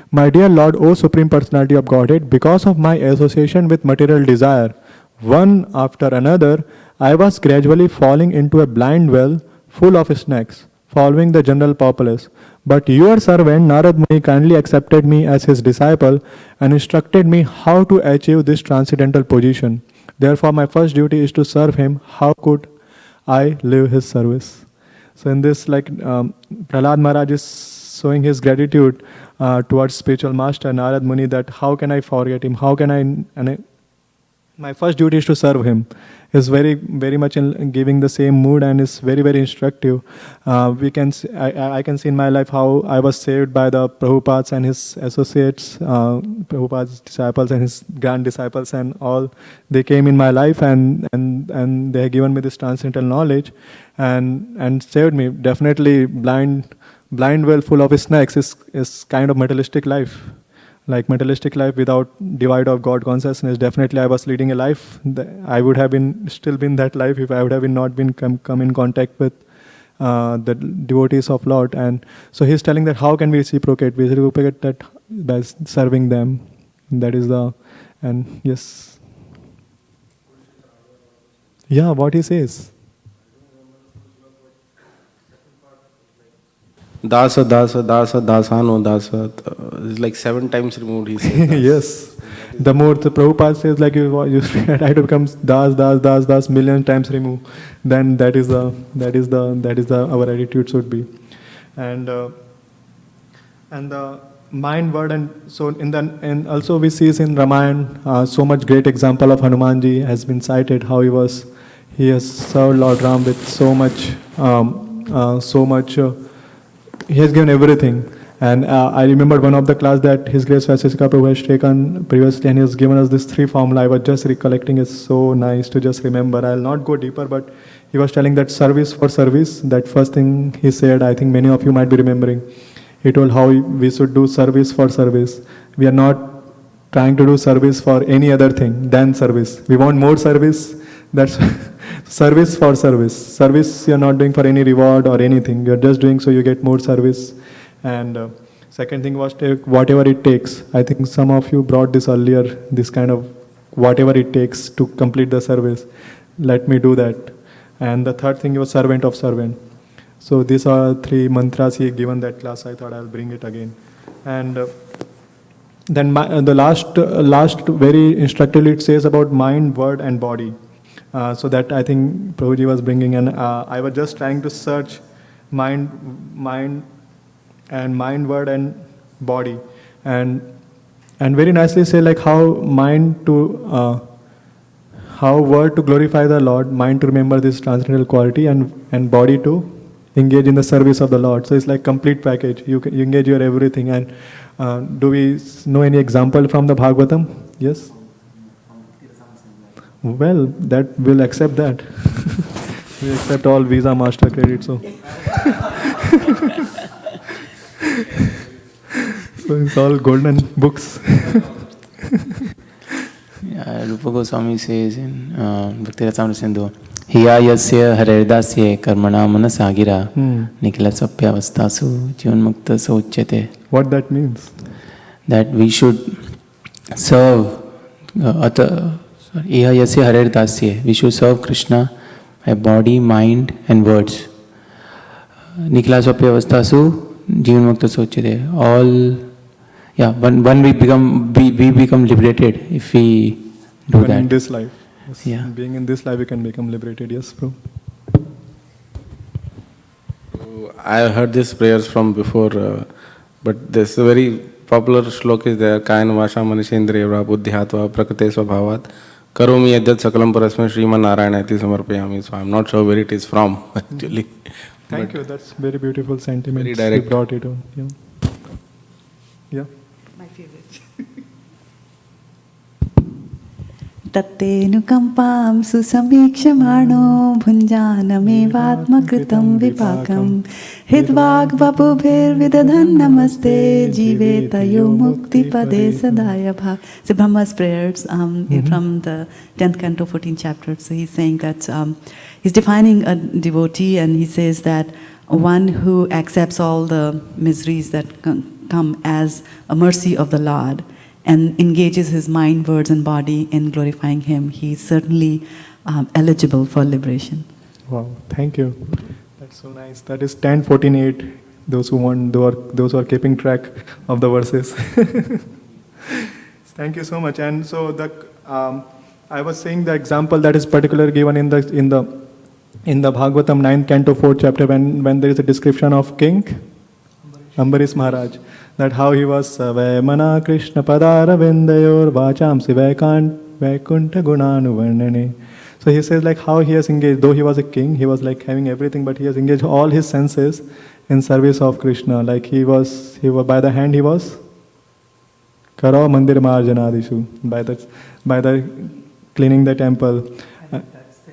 My dear Lord, O Supreme Personality of Godhead, because of my association with material desire, one after another, I was gradually falling into a blind well full of snakes, following the general populace. But your servant Narad Muni kindly accepted me as his disciple and instructed me how to achieve this transcendental position. Therefore, my first duty is to serve him. How could I live his service? So in this, Prahlad Maharaj is showing his gratitude towards spiritual master Narad Muni, that how can I forget him? How can my first duty is to serve him. Is very, very much in giving the same mood, and is very, very instructive. I can see in my life how I was saved by the Prabhupads and his associates, Prabhupada's disciples and his grand disciples, and all. They came in my life and they have given me this transcendental knowledge and saved me. Definitely blind well full of snakes is kind of materialistic life. Like materialistic life without divide of God consciousness. Definitely I was leading a life. I would have still been that life if I would have not been come in contact with the devotees of Lord. And so he's telling that how can we reciprocate? We reciprocate that by serving them. That is yes. Yeah, what he says. Dasa, dasa, dasa, dasano, dasa. It's like 7 times removed, he says. Yes. The more the Prabhupada says, like you try to become das, million times removed, then that is our attitude should be. And the mind, word, and so and also we see in Ramayana so much great example of Hanumanji has been cited, how he has served Lord Ram with so much he has given everything, And I remembered one of the class that His Grace Vasisika Prabhu has taken previously, and he has given us this 3 formula. I was just recollecting. It's so nice to just remember. I'll not go deeper, but he was telling that service for service. That first thing he said, I think many of you might be remembering. He told how we should do service for service. We are not trying to do service for any other thing than service. We want more service. That's service for service. Service you are not doing for any reward or anything. You are just doing so you get more service. And second thing was take whatever it takes. I think some of you brought this earlier, this kind of whatever it takes to complete the service. Let me do that. And the third thing was servant of servant. So these are 3 mantras he had given that class. I thought I'll bring it again. And then the last very instructively it says about mind, word and body. So that I think Prabhuji was bringing, and I was just trying to search mind, word and body, and very nicely say like how word to glorify the Lord, mind to remember this transcendental quality, and body to engage in the service of the Lord. So it's like complete package. You engage your everything. And do we know any example from the Bhagavatam? Yes. Well, that we'll accept that. We accept all Visa, Master, credit. So it's all golden books. Rupa Goswami says in Vrtrasura Sindhu, Hiya yasya haredasya karmana manasagira nikila sapyavastasu jivanmukta sauchyate. What that means? That we should serve Iha yasya haredasya. We should serve Krishna by body, mind and words. Nikila sapyavastasu jivanmukta sauchyate. All, when we become liberated if we do even that. In this life. Yes. Yeah. Being in this life, we can become liberated. Yes, bro. I heard these prayers from before, but there's a very popular shloka is there. Kayana vasha manishendriyavra buddhihatva prakrite svabhavat karomi yadyat sakalam parasmai Sriman Narayanati samarpayami. So I'm not sure where it is from actually. Thank you. That's very beautiful sentiment. Very direct. You brought it on. Yeah. My favorite. Tattenukampam susamikshamaano bhunjanamevatmakritam vipakam hidvag vapubhir vidadhan namaste jivetayo mukti pade sadaya bha. So Brahma's prayers from the 10th canto, 14th chapter. So he's saying that he's defining a devotee, and he says that one who accepts all the miseries that come as a mercy of the Lord and engages his mind, words and body in glorifying him, he is certainly eligible for liberation. Wow, thank you. That's so nice. That is 10, 14, 8. Those who are keeping track of the verses. Thank you so much. And so I was saying the example that is particularly given in the Bhagavatam 9th canto 4th chapter when there is a description of King Ambarish Maharaj, that how he was Vaimana Krishna Padara Vindayor Vacham Sivaikuntha Gunanuvarnane. So he says like how he has engaged, though he was a king, he was like having everything, but he has engaged all his senses in service of Krishna. Like he was by the hand he was Karo Mandir Marjanadishu, by the cleaning the temple. That's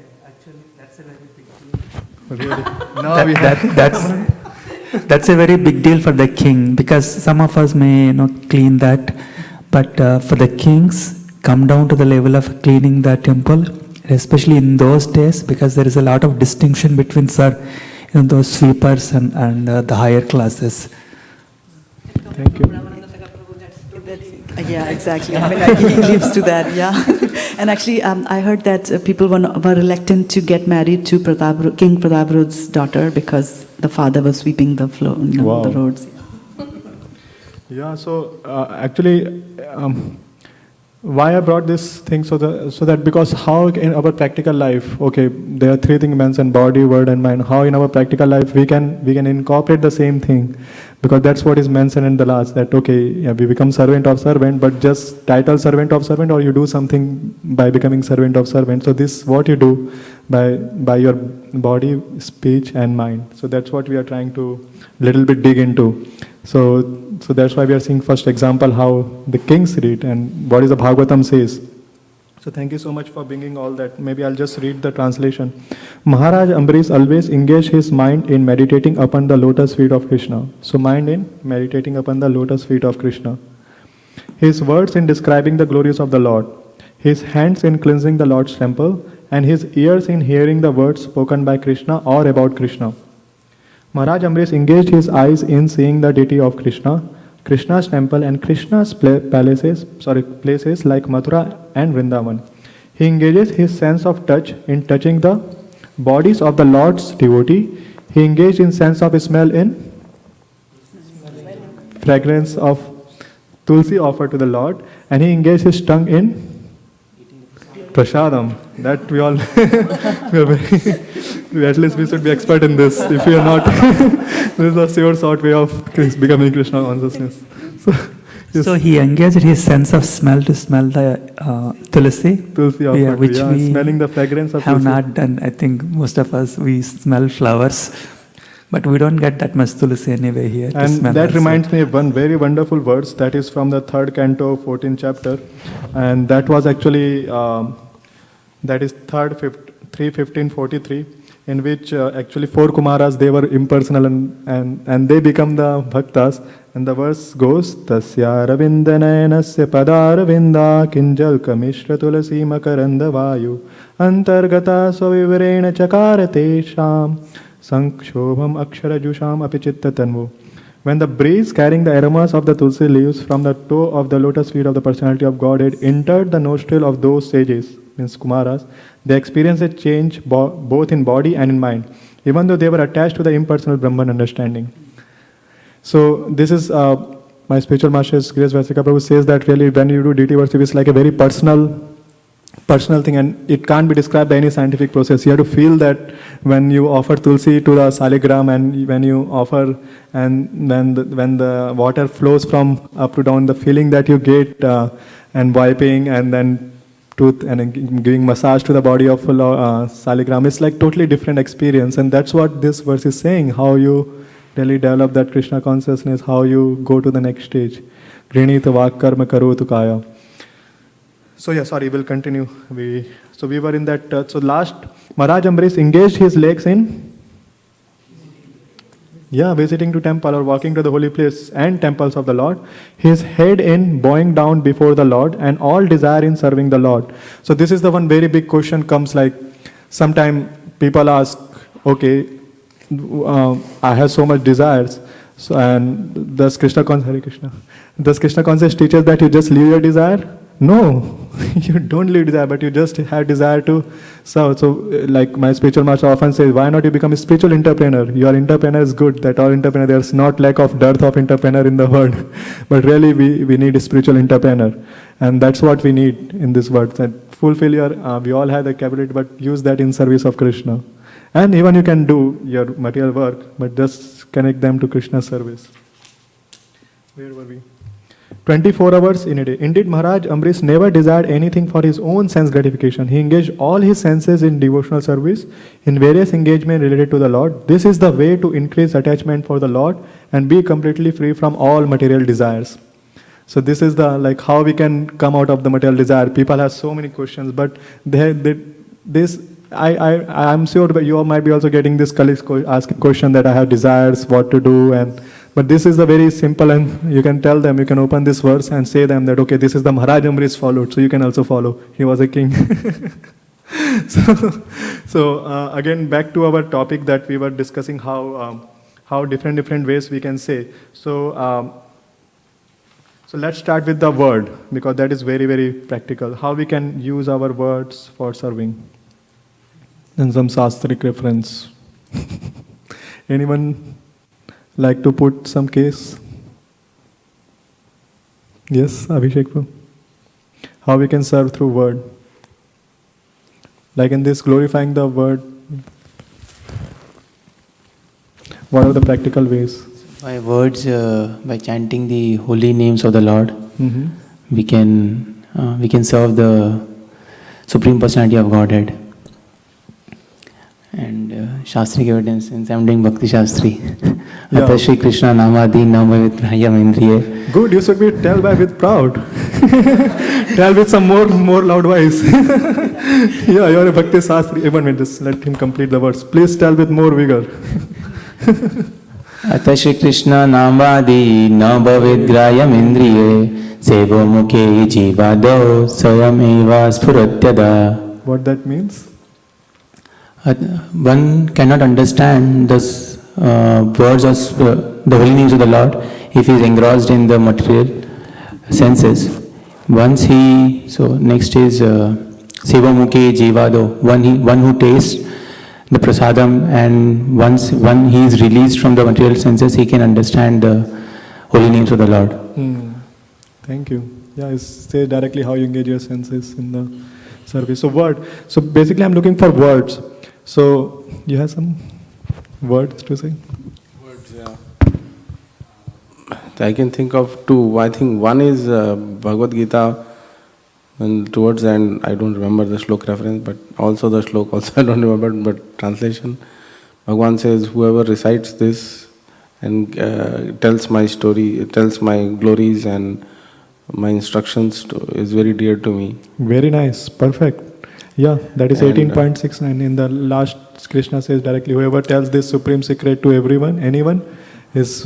a very big deal. Really? No, That's a very big deal for the king, because some of us may not clean that, but for the kings, come down to the level of cleaning the temple, especially in those days, because there is a lot of distinction between those sweepers and the higher classes. Thank you. Yeah, exactly. I mean, he lives to that, yeah. And actually, I heard that people were reluctant to get married to King Prataparud's daughter because the father was sweeping the floor, Wow. the roads. Yeah, so actually, why I brought this thing so that because how in our practical life, okay, there are 3 things mentioned: body, word, and mind. How in our practical life we can incorporate the same thing, because that's what is mentioned in the last. That okay, yeah, we become servant of servant, but just title servant of servant, or you do something by becoming servant of servant. So this what you do by your body, speech, and mind. So that's what we are trying to little bit dig into. So that's why we are seeing first example how the kings read and what is the Bhagavatam says. So thank you so much for bringing all that. Maybe I'll just read the translation. Maharaj Ambrish always engaged his mind in meditating upon the lotus feet of Krishna. So mind in meditating upon the lotus feet of Krishna. His words in describing the glories of the Lord. His hands in cleansing the Lord's temple. And his ears in hearing the words spoken by Krishna or about Krishna. Maharaj Ambrish engaged his eyes in seeing the deity of Krishna, Krishna's temple and Krishna's places like Mathura and Vrindavan. He engages his sense of touch in touching the bodies of the Lord's devotee. He engaged in sense of smell in fragrance of tulsi offered to the Lord, and he engaged his tongue in prasadam. That we all, at least we should be expert in this. If we are not, this is a sure short way of becoming Krishna consciousness. So he engaged his sense of smell to smell the tulsi, which we smelling the fragrance of have tulsi. not done. I think most of us, we smell flowers, but we don't get that much tulsi anyway here. And that reminds me of one very wonderful verse that is from the 3rd canto, 14th chapter, and that was actually that is 3:15:43, in which actually 4 Kumaras, they were impersonal and they become the bhaktas. And the verse goes, Tasya Ravindanayasya Padaravinda Kinjal Kamishra Tulasi Makaranda Vayu Antargata Swavivrena Chakarate Sham Sankshobham Akshara Jusham Apichitta Tanvu. When the breeze carrying the aromas of the tulsi leaves from the toe of the lotus feet of the personality of Godhead entered the nostril of those sages, means Kumaras, they experienced a change both in body and in mind, even though they were attached to the impersonal Brahman understanding. So this is my spiritual master, Glories Vrtrasura Prabhu, says that really when you do deity worship, it's like a very personal thing, and it can't be described by any scientific process. You have to feel that when you offer tulsi to the saligram, and when you offer, and when the water flows from up to down, the feeling that you get, and wiping, and then tooth and giving massage to the body of saligram, it's like totally different experience. And that's what this verse is saying, how you really develop that Krishna consciousness, how you go to the next stage. Grinita vak karma karotu kaya. So we'll continue. We were in that, so last, Maharaj Ambrish engaged his legs in visiting to temple or walking to the holy place and temples of the Lord. His head in bowing down before the Lord, and all desire in serving the Lord. So this is the one very big question comes, like, sometime people ask, okay, I have so much desires. So, and does Krishna consciousness teaches that you just leave your desire? No, you don't leave desire, but you just have desire to serve. So, like my spiritual master often says, why not you become a spiritual entrepreneur? Your entrepreneur is good, that all entrepreneur, there's not lack of dearth of entrepreneur in the world. But really we need a spiritual entrepreneur. And that's what we need in this world. That fulfill your, we all have the capability, but use that in service of Krishna. And even you can do your material work, but just connect them to Krishna's service. Where were we? 24 hours in a day. Indeed, Maharaj Ambrish never desired anything for his own sense gratification. He engaged all his senses in devotional service, in various engagements related to the Lord. This is the way to increase attachment for the Lord and be completely free from all material desires. So this is the, like, how we can come out of the material desire. People have so many questions, but I'm sure that you all might be also getting this colleagues asking question that I have desires, what to do, but this is the very simple, and you can tell them, you can open this verse and say them that, okay, this is the Maharaj Ambrish followed, so you can also follow. He was a king. So again, back to our topic that we were discussing, how different ways we can say. So let's start with the word, because that is very, very practical. How we can use our words for serving. And some Shastric reference. Anyone like to put some case? Yes, Abhishek. How we can serve through word? Like in this, glorifying the word. What are the practical ways? By words, by chanting the holy names of the Lord, we can serve the Supreme Personality of Godhead. And Shastric evidence since I'm doing Bhakti Shastri. Yeah. Ata Shri Krishna Namadi Namavitrayam Indriye. Good, you should be tell by with proud. Tell with some more loud voice. Yeah, you're a Bhakti Shastri. Even when just let him complete the words. Please tell with more vigor. Ata Shri Krishna Namadi Namavitrayam Indriye. Sevo Mukhe Jivado Swayam Eva Spuratyada. What that means? One cannot understand this words of the holy names of the Lord if he is engrossed in the material senses. Once he, so next is Sevamukhi Jivado, one who tastes the prasadam, and once he is released from the material senses, he can understand the holy names of the Lord. Thank you. Yeah, it says directly how you engage your senses in the service. So basically I'm looking for words. So you have some words to say? Words, yeah. I can think of two. I think one is Bhagavad Gita, and towards the end, I don't remember the slok reference, but also the slok also I don't remember, but translation. Bhagavan says, whoever recites this and tells my story, tells my glories and my instructions is very dear to me. Very nice, perfect. Yeah, that is 18.69. In the last, Krishna says directly, whoever tells this supreme secret to anyone, is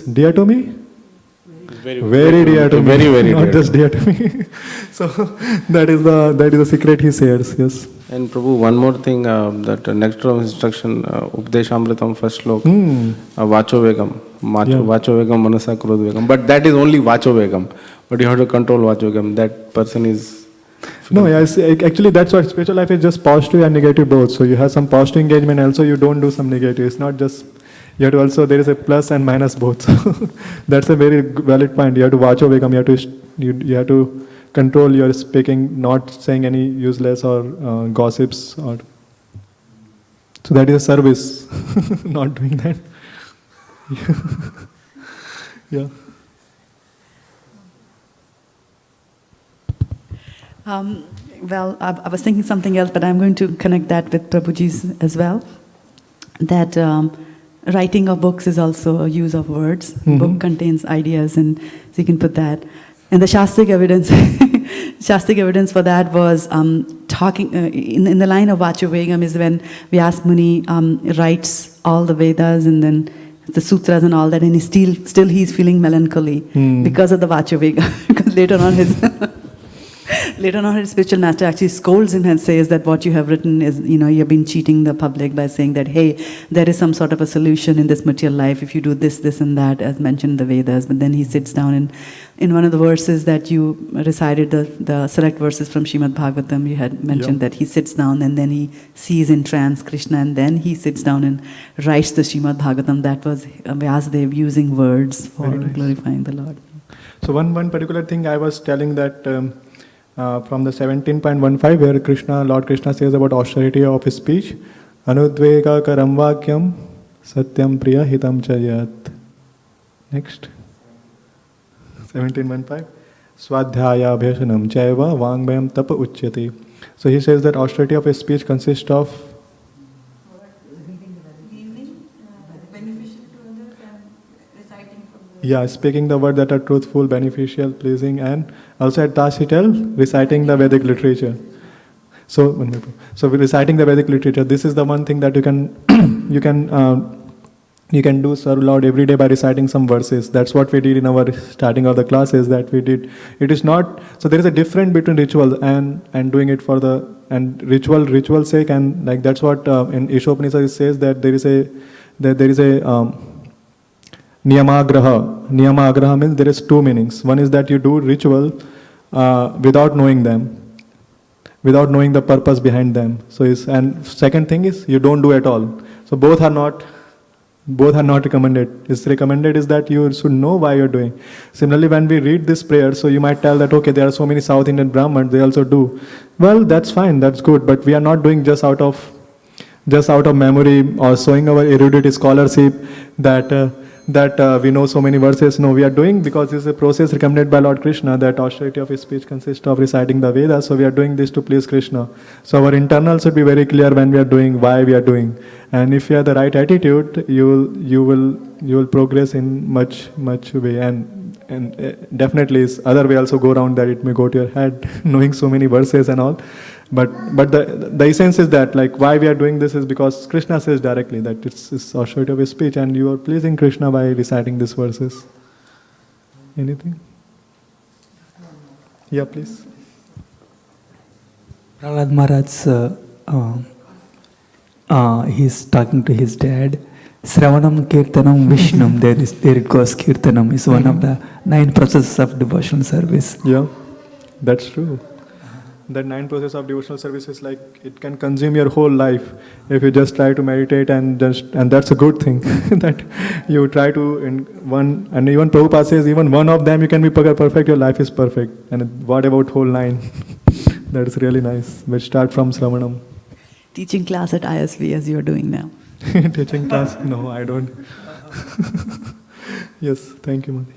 dear to me? Very dear to me. Very Not dear. just dear to me. So that is the secret he shares, yes. And Prabhu, one more thing, that next to instruction, Updeshamritam first slok, Vacho Vegam. Vacho Vegam, Manasa Krodh Vegam. But that is only Vacho Vegam. But you have to control Vacho Vegam. That person is... No, yes, actually that's what spiritual life is, just positive and negative both. So you have some positive engagement, also you don't do some negative. It's not just, you have to also, there is a plus and minus both. So that's a very valid point. You have to watch over become, you have to control your speaking, not saying any useless or gossips. So that is a service, not doing that. Yeah. Well, I was thinking something else, but I'm going to connect that with Prabhuji's as well. That writing of books is also a use of words. Book contains ideas, and so you can put that. And the Shastric evidence, Shastric evidence for that was talking in the line of Vacho Vegam is when Vyas Muni writes all the Vedas and then the sutras and all that, and still he's feeling melancholy because of the Vacho Vegam. Because later on his spiritual master actually scolds him and says that what you have written is, you've been cheating the public by saying that, hey, there is some sort of a solution in this material life if you do this, this and that, as mentioned in the Vedas. But then he sits down and in one of the verses that you recited, the select verses from Srimad Bhagavatam, you had mentioned that he sits down and then he sees in trance Krishna, and then he sits down and writes the Srimad Bhagavatam. That was Vyasadeva using words for glorifying the Lord. So one particular thing I was telling that from the 17.15 where Lord Krishna says about austerity of his speech, Anudvega karam vakyam satyam priya hitam chayat. Next. 17.15 Swadhyaya abhyasanam chaiva vangmayam tapa uchyati. So he says that austerity of his speech consists of speaking the words that are truthful, beneficial, pleasing, and also at last he tells reciting the Vedic literature. So reciting the Vedic literature, this is the one thing that you can do serve Lord every day by reciting some verses. That's what we did in our starting of the classes. That we did. It is not so. There is a difference between ritual and doing it for the ritual sake, and like that's what in Ishopanishad it says that there is a Niyamagraha. Niyamagraha means there is two meanings. One is that you do ritual without knowing them, without knowing the purpose behind them. And second thing is you don't do at all. So both are not recommended. It's recommended is that you should know why you're doing. Similarly, when we read this prayer, so you might tell that okay, there are so many South Indian Brahmins, they also do. Well, that's fine, that's good, but we are not doing just out of memory or showing our erudite scholarship that that we know so many verses. No, we are doing because this is a process recommended by Lord Krishna, that austerity of speech consists of reciting the Vedas. So we are doing this to please Krishna. So our internal should be very clear when we are doing, why we are doing. And if you have the right attitude, you will progress in much way. And definitely other way also go around that it may go to your head, knowing so many verses and all. But the essence is that, like, why we are doing this is because Krishna says directly that it's austerity of his speech, and you are pleasing Krishna by reciting these verses. Anything? Yeah, please. Prahlad Maharaj, he's talking to his dad. Sravanam Kirtanam Vishnam, there it goes. Kirtanam is one of the 9 processes of devotional service. Yeah, that's true. That 9 process of devotional service is like, it can consume your whole life if you just try to meditate, and that's a good thing that you try to and even Prabhupada says even one of them you can be perfect, your life is perfect. And what about whole 9? That is really nice. But start from Sravanam. Teaching class at ISV as you are doing now. Teaching class? No, I don't. Yes, thank you, Mati.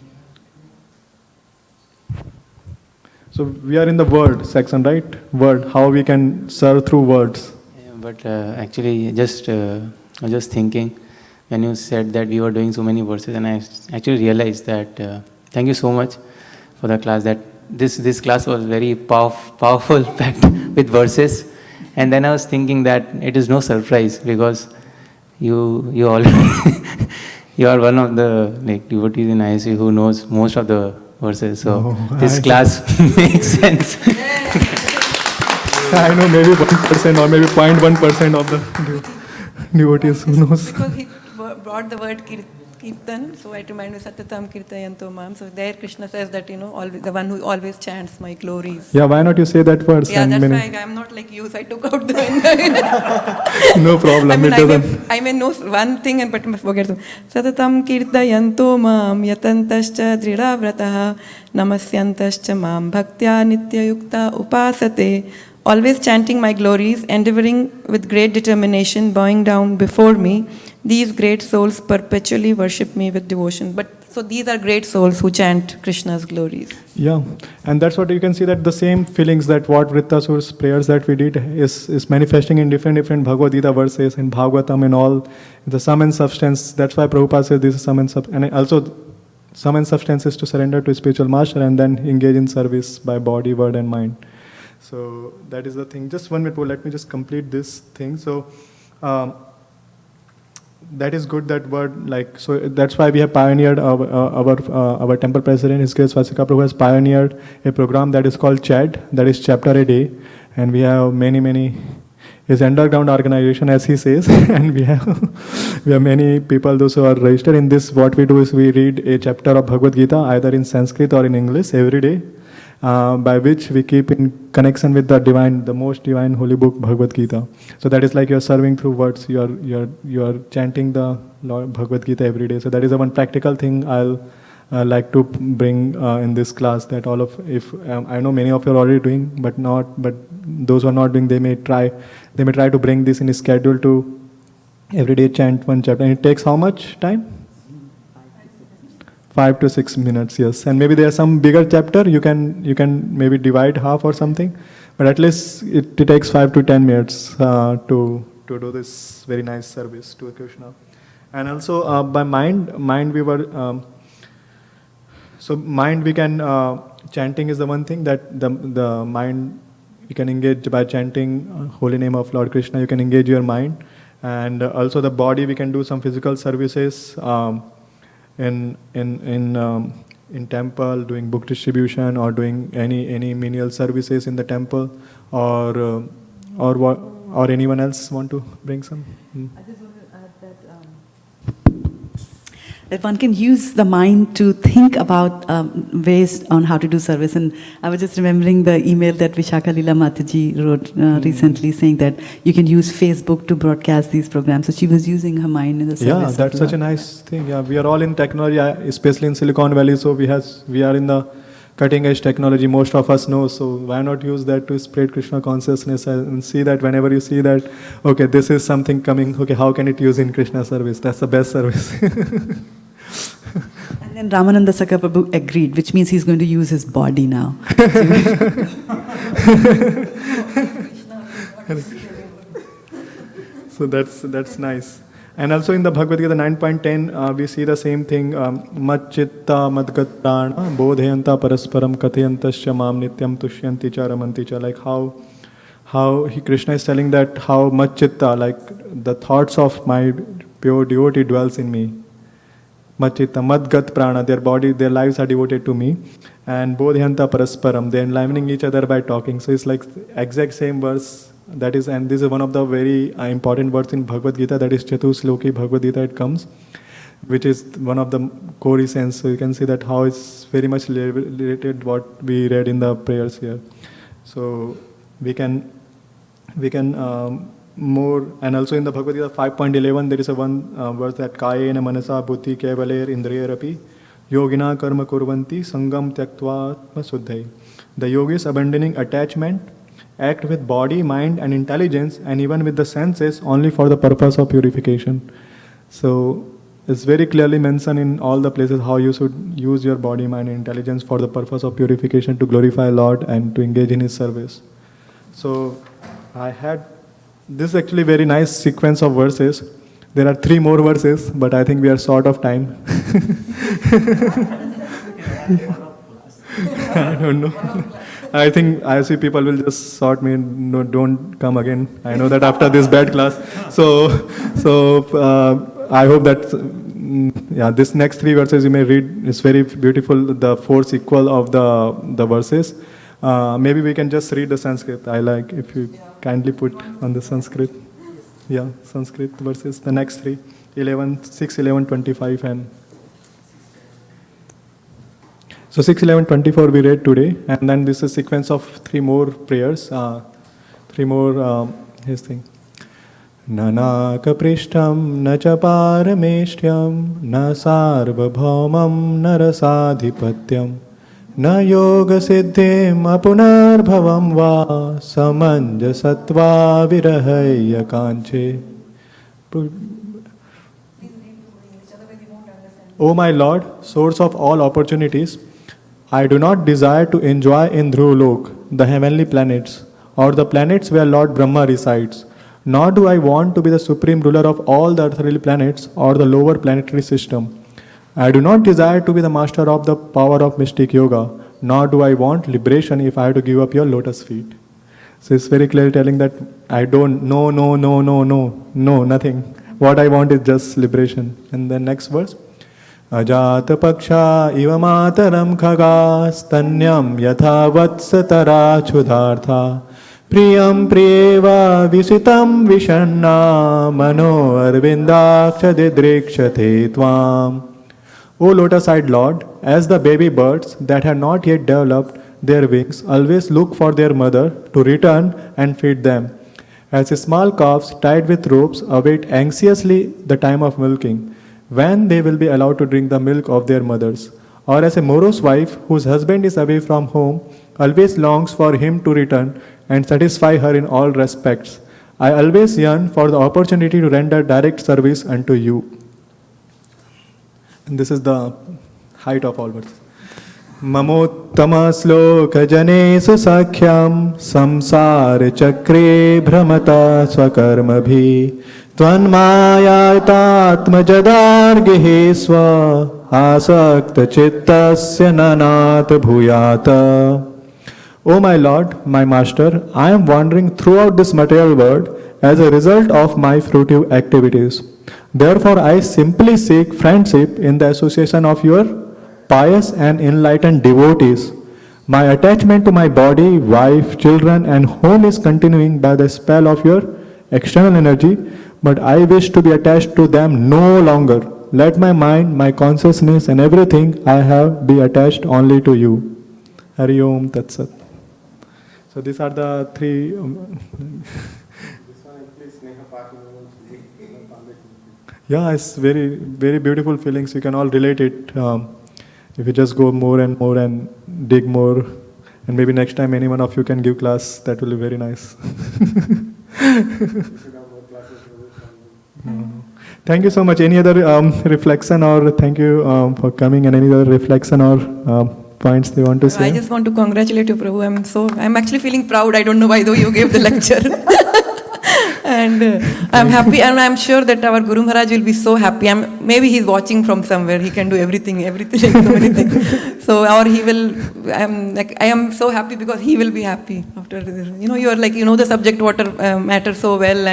So we are in the word section, right? Word, how we can serve through words. Yeah, but actually, I was just thinking when you said that we were doing so many verses, and I actually realized that. Thank you so much for the class. That this class was very powerful, packed with verses, and then I was thinking that it is no surprise because you already you are one of the devotees in ISV who knows most of the verses, so this class makes sense. I know maybe 1% or maybe 0.1% of the devotees who knows. Because he brought the word Kirtan, so I remind me Satyatam Kirtayanto Mam. So there Krishna says that, always, the one who always chants my glories. Yeah, why not you say that verse? Yeah, that's why I'm not like you, so I took out the... No problem, I may know one thing but forget. Satatam Kirtayanto Mam Yatantascha Drida Vrataha Namasyantascha Mam Bhaktya Nityayukta Upasate. Always chanting my glories, endeavoring with great determination, bowing down before me. These great souls perpetually worship me with devotion. So these are great souls who chant Krishna's glories. Yeah, and that's what you can see, that the same feelings that what Vrtrasura's prayers that we did is manifesting in different Bhagavad Gita verses, in Bhagavatam and all, the sum and substance. That's why Prabhupada says this is sum and substance. And also, sum and substance is to surrender to spiritual master and then engage in service by body, word and mind. So that is the thing. Just 1 minute, let me just complete this thing. So that is good, that word, so that's why we have pioneered our temple president, His Grace Vasika Prabhu has pioneered a program that is called CHAD, that is chapter a day, and we have many, it's underground organization as he says, and we have many people, those who are registered in this. What we do is we read a chapter of Bhagavad Gita either in Sanskrit or in English every day, by which we keep in connection with the most divine holy book, Bhagavad Gita. So that is like you are serving through words. You are chanting the Lord Bhagavad Gita every day. So that is the one practical thing I'll like to bring in this class. That I know many of you are already doing, but those who are not doing, they may try to bring this in a schedule to every day chant one chapter. And it takes how much time? 5 to 6 minutes, yes. And maybe there's some bigger chapter, you can maybe divide half or something, but at least it takes 5 to 10 minutes to do this very nice service to Krishna. And also by mind we were, so mind we can, chanting is the one thing that the mind, you can engage by chanting holy name of Lord Krishna, you can engage your mind. And also the body, we can do some physical services, in temple, doing book distribution or doing any menial services in the temple, or anyone else want to bring some? I just want to add that one can use the mind to think about ways on how to do service. And I was just remembering the email that Vishakha Leela Mataji wrote recently, saying that you can use Facebook to broadcast these programs. So she was using her mind in the service. Yeah, that's such a nice thing. Yeah, we are all in technology, especially in Silicon Valley. So we are in the cutting edge technology. Most of us know. So why not use that to spread Krishna consciousness and see that whenever you see that, okay, this is something coming. Okay, how can it use in Krishna service? That's the best service. And then Ramananda Sakha Prabhu agreed, which means he's going to use his body now. So that's nice. And also in the Bhagavad Gita 9.10, we see the same thing. Mat chitta madgat prana bodhayanta parasparam kathayantasya mam nityam tushyanti cha ramanti cha. Like how Krishna is telling that how much chitta, like the thoughts of my pure devotee dwells in me. Mat chitta madgat prana, their body, their lives are devoted to me. And bodhayanta parasparam, they are enlivening each other by talking. So it's like exact same verse. That is, and this is one of the very important words in Bhagavad Gita, that is Chatusloki Bhagavad Gita, it comes, which is one of the core essence. So you can see that how it's very much related what we read in the prayers here. So we can more, and also in the Bhagavad Gita 5.11 there is a one verse that Kayena Manasa Buddhi Kevaler Indriyarapi Yogina Karma Kurvanti Sangam Tyaktva Suddhai. The yogis abandoning attachment act with body, mind and intelligence and even with the senses only for the purpose of purification. So it's very clearly mentioned in all the places how you should use your body, mind and intelligence for the purpose of purification to glorify Lord and to engage in His service. So I had this actually very nice sequence of verses. There are 3 more verses, but I think we are short of time. I don't know. I think ISV people will just sort me, no, don't come again. I know that after this bad class. So I hope that this next 3 verses you may read. It's very beautiful, the 4 sequel of the verses. Maybe we can just read the Sanskrit. I like if you kindly put on the Sanskrit. Yeah, Sanskrit verses, the next 3, 11, 6, 11, 25 and... So 6, 11, 24 we read today, and then this is a sequence of 3 more prayers, 3 more his thing. Nana kaprishtam na cha parameshtyam na sarvabhaumam na rasadhipatyam na yoga siddhim apunarbhavam va samanjasatva virahaya kanche. O my Lord, source of all opportunities, I do not desire to enjoy in Dhruvlok, the heavenly planets, or the planets where Lord Brahma resides, nor do I want to be the supreme ruler of all the earthly planets or the lower planetary system. I do not desire to be the master of the power of mystic yoga, nor do I want liberation if I have to give up your lotus feet. So it's very clearly telling that I don't, no, nothing. What I want is just liberation. And then next verse. Ajata paksha iva mataram khagastanyam yatha vatsatara chudhartha priyam priyeva visitam vishanna mano arvindaksha didrikshate tvam. O lotus-eyed Lord, as the baby birds that have not yet developed their wings always look for their mother to return and feed them, as small calves tied with ropes await anxiously the time of milking, when they will be allowed to drink the milk of their mothers, or as a morose wife whose husband is away from home always longs for him to return and satisfy her in all respects, I always yearn for the opportunity to render direct service unto you. And this is the height of all verses. Mamottama sloka janesu sakhyam samsara chakre bhramata swakarmabhi Tvanmayayatma jadargihesva asakta chittasya nanata bhuyata. O my Lord, my Master, I am wandering throughout this material world as a result of my fruitive activities. Therefore, I simply seek friendship in the association of your pious and enlightened devotees. My attachment to my body, wife, children, and home is continuing by the spell of your external energy, but I wish to be attached to them no longer. Let my mind, my consciousness, and everything I have be attached only to you. Hari Om Tat Sat. So these are the 3. Yeah, it's very, very beautiful feelings. You can all relate it. If you just go more and more and dig more, and maybe next time any one of you can give class, that will be very nice. Thank you so much. Any other reflection or thank you for coming, and any other reflection or points they want to say? I just want to congratulate you, Prabhu. I'm actually feeling proud. I don't know why though you gave the lecture. And I'm happy, and I'm sure that our Guru Maharaj will be so happy. Maybe he's watching from somewhere. He can do everything, so many things. So, or he will. I am so happy because he will be happy after this. You are like the subject matter so well,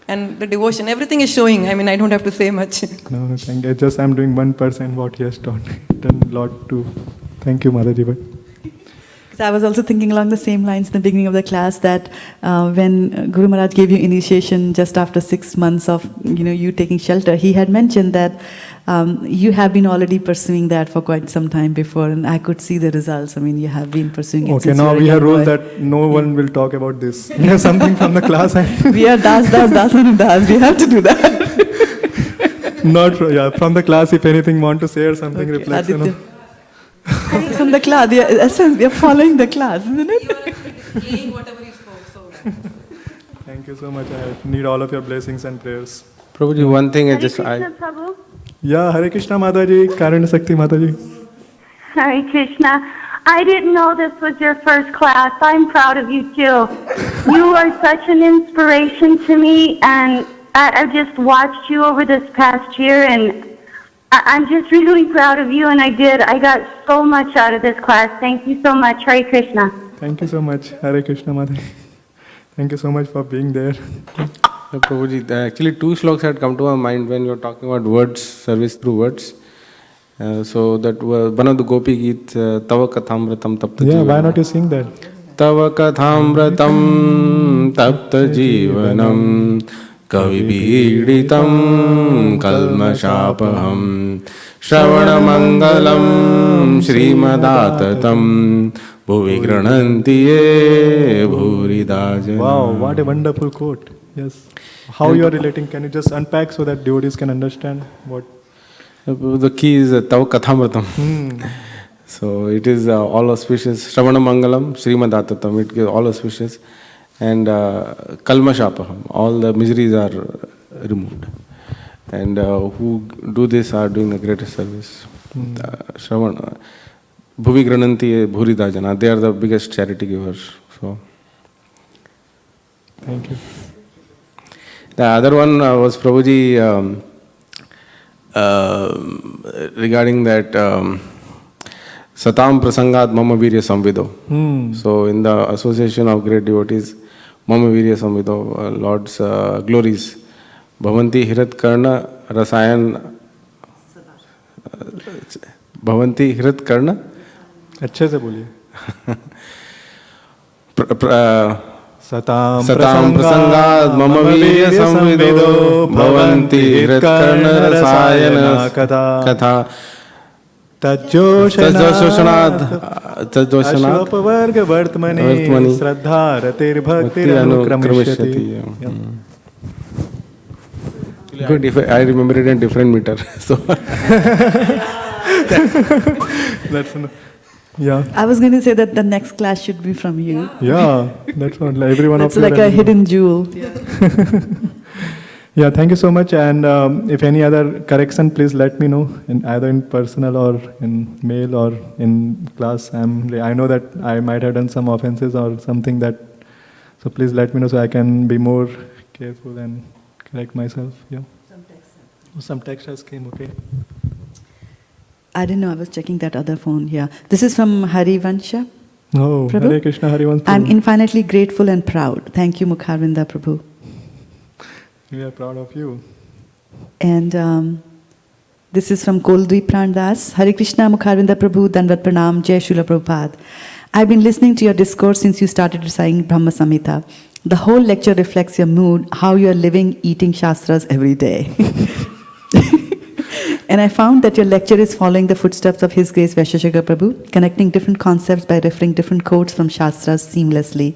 and the devotion, everything is showing. I don't have to say much. No, thank you. Just I'm doing 1% what he has taught. Done a lot too. Thank you, Mataji. So I was also thinking along the same lines in the beginning of the class that when Guru Maharaj gave you initiation just after 6 months of you taking shelter, he had mentioned that you have been already pursuing that for quite some time before, and I could see the results. You have been pursuing it. Okay, now we have ruled that no one will talk about this. We have something from the class. We are das, and das. We have to do that. Not from the class. If anything, want to say or something, okay, reflection. From the class, we are following the class, isn't it? You are displaying whatever you spoke. So. Thank you so much. I need all of your blessings and prayers. Prabhuji, one thing Hare Krishna, Prabhu. Yeah, Hare Krishna Mataji, Karana Sakti Mataji. Hare Krishna. I didn't know this was your first class. I'm proud of you too. You are such an inspiration to me, and I've just watched you over this past year, and I'm just really proud of you, and I got so much out of this class. Thank you so much. Hare Krishna. Thank you so much, Hare Krishna Mataji. Thank you so much for being there. Prabhuji, actually 2 sloks had come to my mind when you were talking about words, service through words. So that was one of the Gopi Geet, Tava Kathamratam Tapta Jivanam. Yeah, why not you sing that? Tava Kathamratam Tapta Jivanam Kavibhiditam Kalmashapaham Shravanamangalam Srimadattatam Bhuvi Grananti Bhuridajana. Wow, what a wonderful quote. Yes. How you are relating, can you just unpack so that devotees can understand what? The key is Tava Kathamratam. So it is all auspicious. Shravanamangalam Srimadattatam, it gives all auspicious. And Kalmashapaham, all the miseries are removed. And who do this are doing the greatest service. Shravana, Bhuvi Grananti Bhuridajana, they are the biggest charity givers. So, thank you. The other one was Prabhuji regarding that Satam Prasangat Mama Virya Samvido. So in the association of great devotees, Mama Virya Samvido, Lord's Glories, Bhavanti Hirat Karna Rasayan Bhavanti Hirat Karna. अच्छे से बोलिए. Satam Prasangat Mama Virya Samvido Bhavanti Hirat Karna Rasayana Katha Tajjoshanath Ashvapavarga Vartmani Shraddha Ratir Bhakti Anukramishati. Good, if I remember it in different meter. So that's yeah. I was going to say that the next class should be from you. Yeah, that's what everyone. That's like a hidden jewel. Yeah, thank you so much. And if any other correction, please let me know, either in personal or in mail or in class. I know that I might have done some offenses or something that, so please let me know so I can be more careful and correct myself. Yeah. Some text has came. Okay. I didn't know. I was checking that other phone. Yeah. This is from Harivansha. Oh, Prabhu? Hare Krishna, Harivansha. I'm infinitely grateful and proud. Thank you, Mukharavinda Prabhu. We are proud of you. And this is from Koldvi Prandas. Hare Krishna, Mukharavinda Prabhu, Danvat Pranam, Jai Srila Prabhupada. I've been listening to your discourse since you started reciting Brahma Samhita. The whole lecture reflects your mood, how you are living, eating Shastras every day. And I found that your lecture is following the footsteps of His Grace Vaisheshika Prabhu, connecting different concepts by referring different quotes from Shastras seamlessly.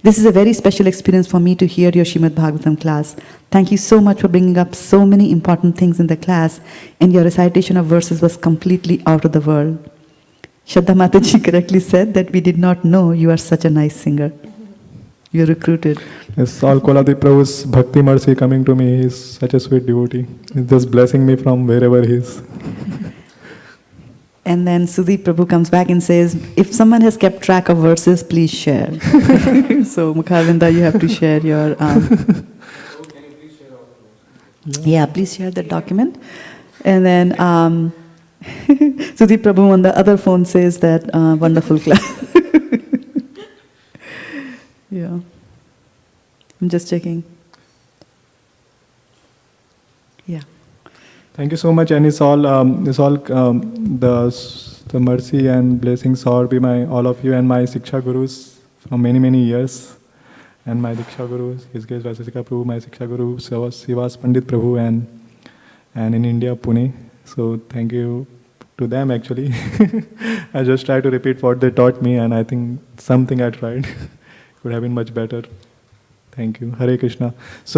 This is a very special experience for me to hear your Srimad Bhagavatam class. Thank you so much for bringing up so many important things in the class, and your recitation of verses was completely out of the world. Shraddha Mataji correctly said that we did not know you are such a nice singer. You're recruited. It's all Koladeep Prabhu's Bhakti Mercy coming to me. He's such a sweet devotee. He's just blessing me from wherever he is. And then Sudeep Prabhu comes back and says, if someone has kept track of verses, please share. So Mukharavinda, you have to share your... Yeah, please share that document. And then Sudeep Prabhu on the other phone says that wonderful class. Yeah. I'm just checking. Yeah. Thank you so much, and it's all the mercy and blessings all be my all of you and my Siksha Gurus from many years, and my Diksha Gurus, His Grace Vrtrasura Prabhu, my Siksha Guru, Sivas Pandit Prabhu, and in India, Pune. So thank you to them actually. I just try to repeat what they taught me, and I think something I tried could have been much better. Thank you. Hare Krishna. So.